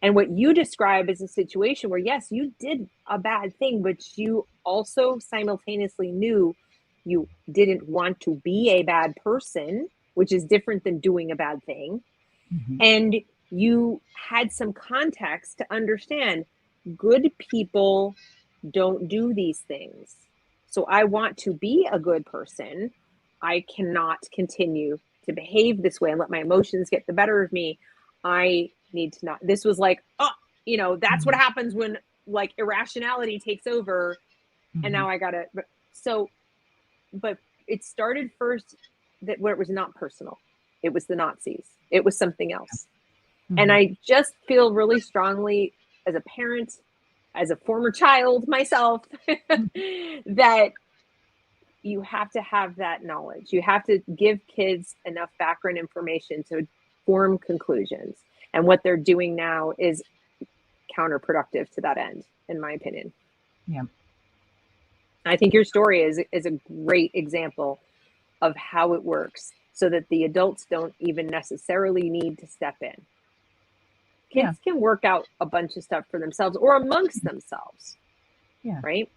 And what you describe is a situation where, yes, you did a bad thing, but you also simultaneously knew you didn't want to be a bad person, which is different than doing a bad thing. mhm, And you had some context to understand good people don't do these things. So I want to be a good person. I cannot continue to behave this way and let my emotions get the better of me, I need to not. This was like, oh, you know, that's what happens when like irrationality takes over. And now I gotta, but it started first that where it was not personal. It was the Nazis. It was something else. And I just feel really strongly as a parent, as a former child myself, that you have to have that knowledge. You have to give kids enough background information to form conclusions. And what they're doing now is counterproductive to that end, in my opinion. Yeah. I think your story is a great example of how it works, so that the adults don't even necessarily need to step in. Kids can work out a bunch of stuff for themselves or amongst themselves. Yeah. Right.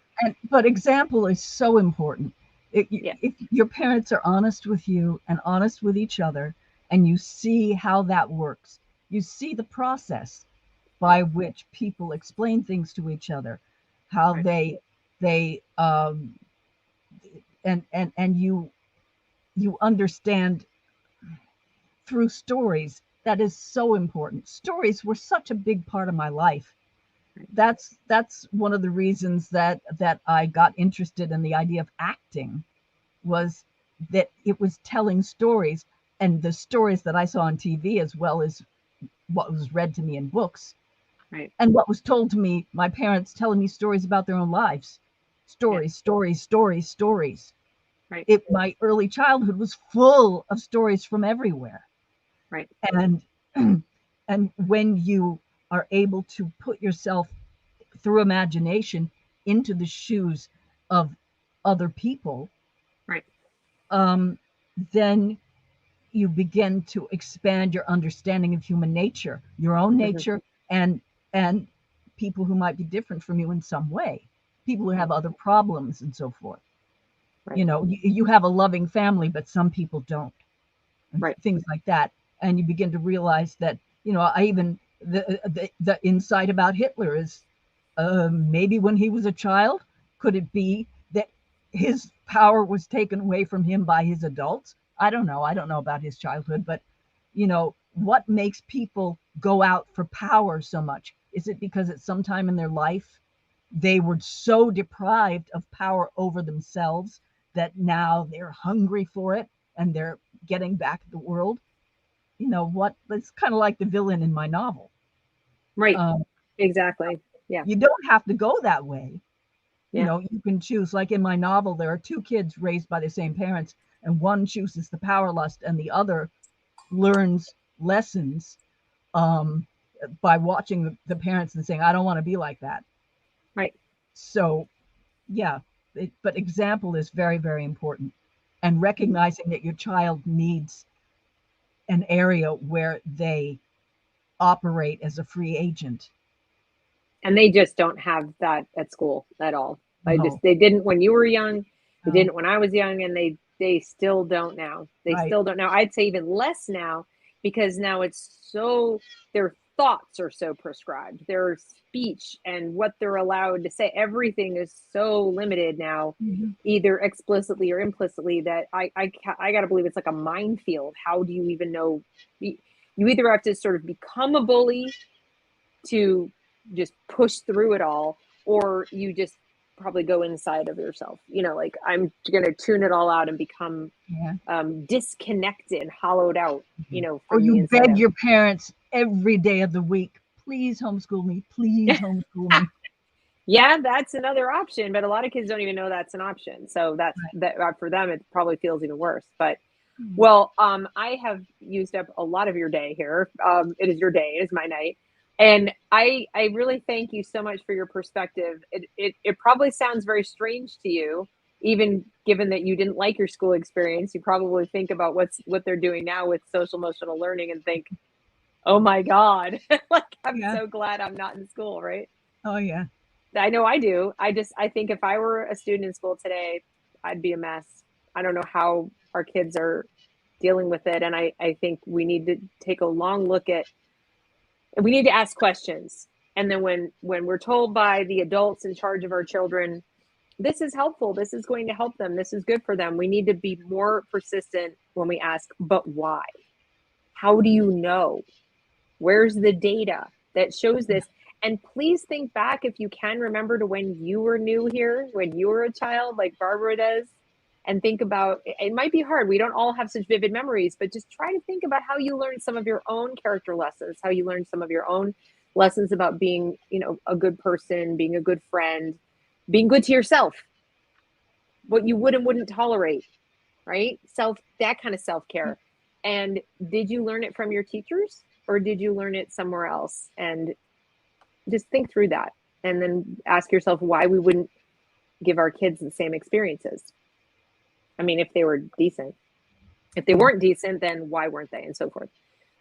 But example is so important. If your parents are honest with you and honest with each other, and you see how that works, you see the process by which people explain things to each other, how they and you understand through stories. That is so important. Stories were such a big part of my life. That's one of the reasons that I got interested in the idea of acting, was that it was telling stories, and the stories that I saw on TV as well as what was read to me in books. Right. And what was told to me, my parents telling me stories about their own lives. Stories. Right. My early childhood was full of stories from everywhere. Right. And when you are able to put yourself through imagination into the shoes of other people, right, then you begin to expand your understanding of human nature, your own nature, and people who might be different from you in some way, people who have other problems and so forth. Right. You know, you have a loving family, but some people don't. Right. Things like that. And you begin to realize that, you know, I even the insight about Hitler is maybe when he was a child, could it be that his power was taken away from him by his adults? I don't know. I don't know about his childhood, but you know, what makes people go out for power so much? Is it because at some time in their life they were so deprived of power over themselves that now they're hungry for it and they're getting back at the world? You know what? It's kind of like the villain in my novel. Right. Exactly. Yeah. You don't have to go that way. Yeah. You know, you can choose. Like in my novel, there are two kids raised by the same parents, and one chooses the power lust, and the other learns lessons by watching the parents and saying, "I don't want to be like that." Right. So, yeah, but example is very, very important, and recognizing that your child needs an area where they operate as a free agent. And they just don't have that at school at all. No. They didn't when you were young, they didn't when I was young, and they still don't now. They still don't now. I'd say even less now, because now it's so, their thoughts are so prescribed. Their speech and what they're allowed to say, everything is so limited now, either explicitly or implicitly, that I got to believe it's like a minefield. How do you even know? You either have to sort of become a bully to just push through it all, or you just probably go inside of yourself, you know, like, I'm gonna tune it all out and become disconnected, hollowed out, you know, or from you beg your parents every day of the week, please homeschool me, please homeschool me. Yeah, that's another option, but a lot of kids don't even know that's an option, so that for them it probably feels even worse. But well, I have used up a lot of your day here. It is your day, it is my night. And I really thank you so much for your perspective. It probably sounds very strange to you, even given that you didn't like your school experience. You probably think about what they're doing now with social emotional learning and think, oh my God, like, I'm so glad I'm not in school, right? Oh yeah. I know I do. I think if I were a student in school today, I'd be a mess. I don't know how our kids are dealing with it. And I think we need to take a long look at, we need to ask questions. And then when we're told by the adults in charge of our children, this is helpful, this is going to help them, this is good for them, we need to be more persistent when we ask, but why? How do you know? Where's the data that shows this? And please think back, if you can remember, to when you were new here, when you were a child, like Barbara does, and think about, it might be hard. We don't all have such vivid memories, but just try to think about how you learned some of your own character lessons, how you learned some of your own lessons about being, a good person, being a good friend, being good to yourself, what you would and wouldn't tolerate, right? That kind of self-care. And did you learn it from your teachers, or did you learn it somewhere else? And just think through that, and then ask yourself why we wouldn't give our kids the same experiences. I mean, if they were decent. If they weren't decent, then why weren't they, and so forth.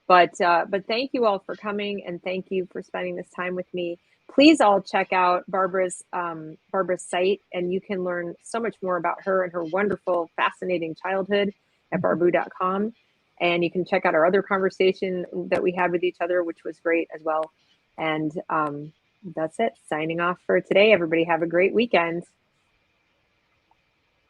But thank you all for coming, and thank you for spending this time with me. Please all check out Barbara's site, and you can learn so much more about her and her wonderful, fascinating childhood at barboo.com. And you can check out our other conversation that we had with each other, which was great as well. And that's it. Signing off for today. Everybody have a great weekend.